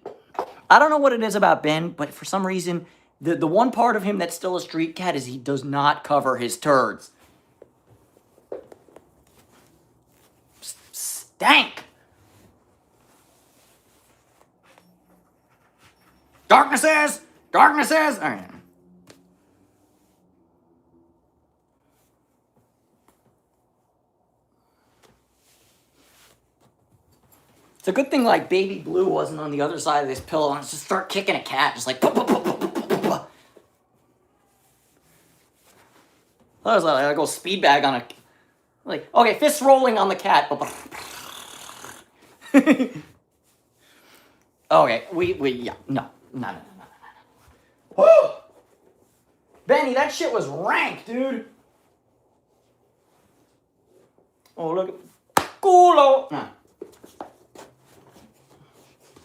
I don't know what it is about Ben, but for some reason, the one part of him that's still a street cat is he does not cover his turds. Stank! Darknesses! Darknesses! All right. It's a good thing, like, Baby Blue wasn't on the other side of this pillow and just start kicking a cat, just like... I was like, I go speed bag on a... Like, okay, fists rolling on the cat. Okay, yeah, no. Woo! Benny, that shit was rank, dude. Oh, look at culo. Nah.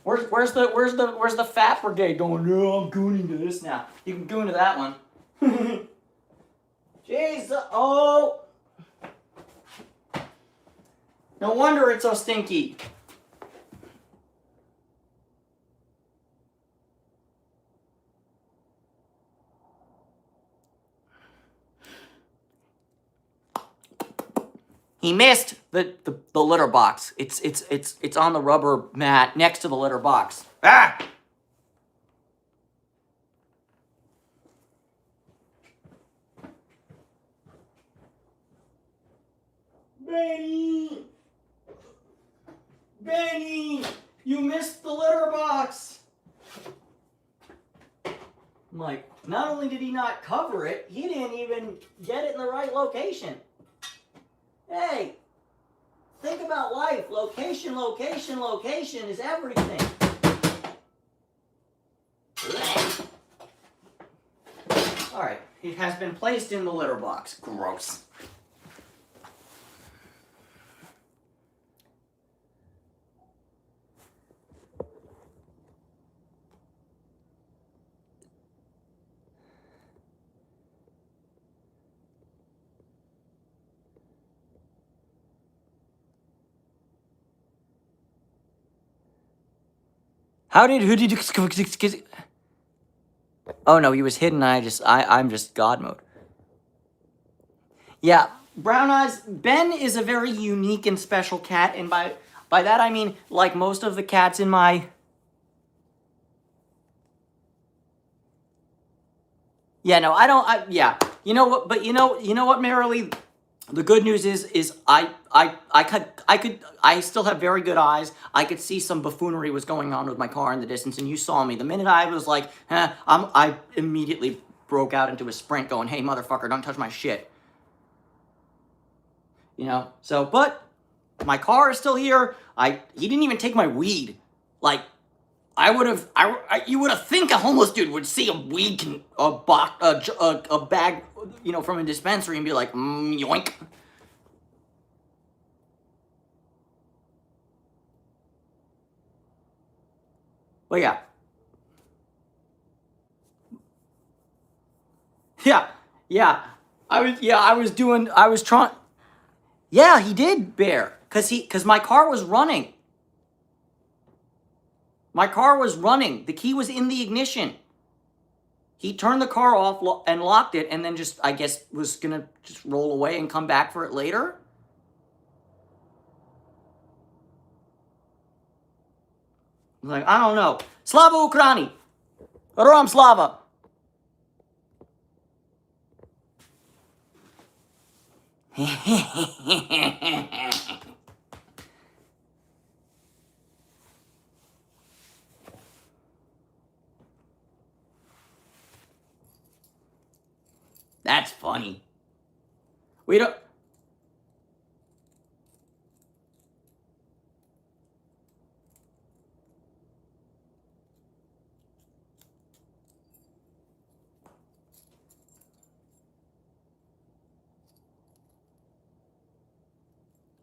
Where's the fat brigade going? No, I'm gooning to this now. You can goon to that one. Jesus. Oh. No wonder it's so stinky. He missed the litter box. It's on the rubber mat next to the litter box. Ah! Benny! Benny! You missed the litter box! I'm like, not only did he not cover it, he didn't even get it in the right location. Hey, think about life. Location, location, location is everything. Alright, it has been placed in the litter box. Gross. Who did you... Oh no, he was hidden. I'm just God mode. Yeah, Brown Eyes, Ben is a very unique and special cat, and by that I mean, like most of the cats in my... Yeah, no, yeah. You know what, but you know what, Marilee? The good news is I still have very good eyes. I could see some buffoonery was going on with my car in the distance, and you saw me. The minute I was like, I immediately broke out into a sprint going, hey, motherfucker, don't touch my shit. You know, so, but my car is still here. He didn't even take my weed. Like, you would have think a homeless dude would see a weed, a bag, you know, from a dispensary and be like, yoink. But yeah. Yeah. I was trying. Yeah, he did, Bear. Cause my car was running. My car was running. The key was in the ignition. He turned the car off and locked it, and then just, I guess, was gonna just roll away and come back for it later. Like, I don't know. Slava Ukraini. Rom Slava. That's funny. We don't...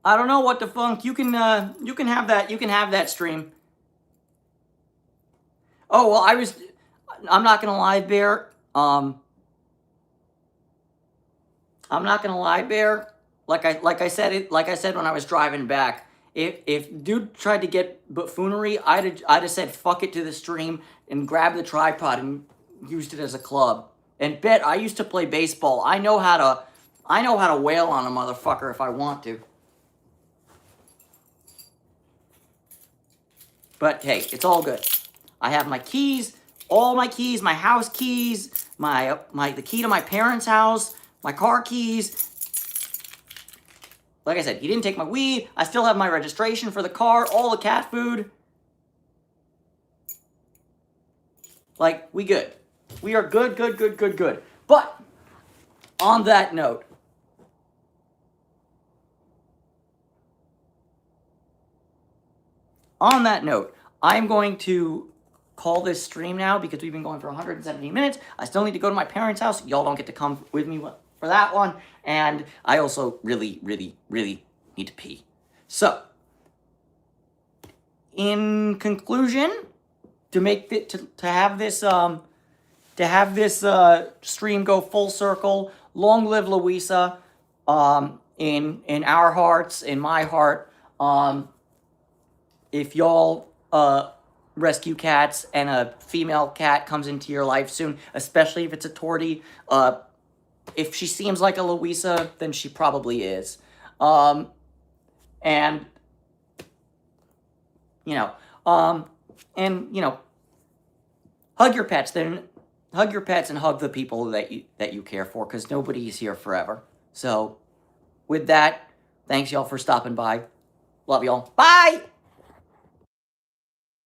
I don't know what the funk. You can have that. You can have that stream. Oh, well, I'm not gonna lie, Bear. I'm not gonna lie, Bear. Like I said when I was driving back. If dude tried to get buffoonery, I'd have said fuck it to the stream and grabbed the tripod and used it as a club. And bet I used to play baseball. I know how to wail on a motherfucker if I want to. But hey, it's all good. I have my keys, all my keys, my house keys, the key to my parents' house, my car keys. Like I said, he didn't take my weed. I still have my registration for the car, all the cat food. Like, we good. We are good. But, on that note, on that note, I'm going to call this stream now because we've been going for 117 minutes. I still need to go to my parents' house. Y'all don't get to come with me for that one. And I also really, really, really need to pee. So, in conclusion, to have this stream go full circle, long live Louisa. In our hearts, in my heart. If y'all rescue cats and a female cat comes into your life soon, especially if it's a tortie, if she seems like a Louisa, then she probably is. And you know, hug your pets. Then hug your pets and hug the people that you care for, because nobody's here forever. So, with that, thanks y'all for stopping by. Love y'all. Bye!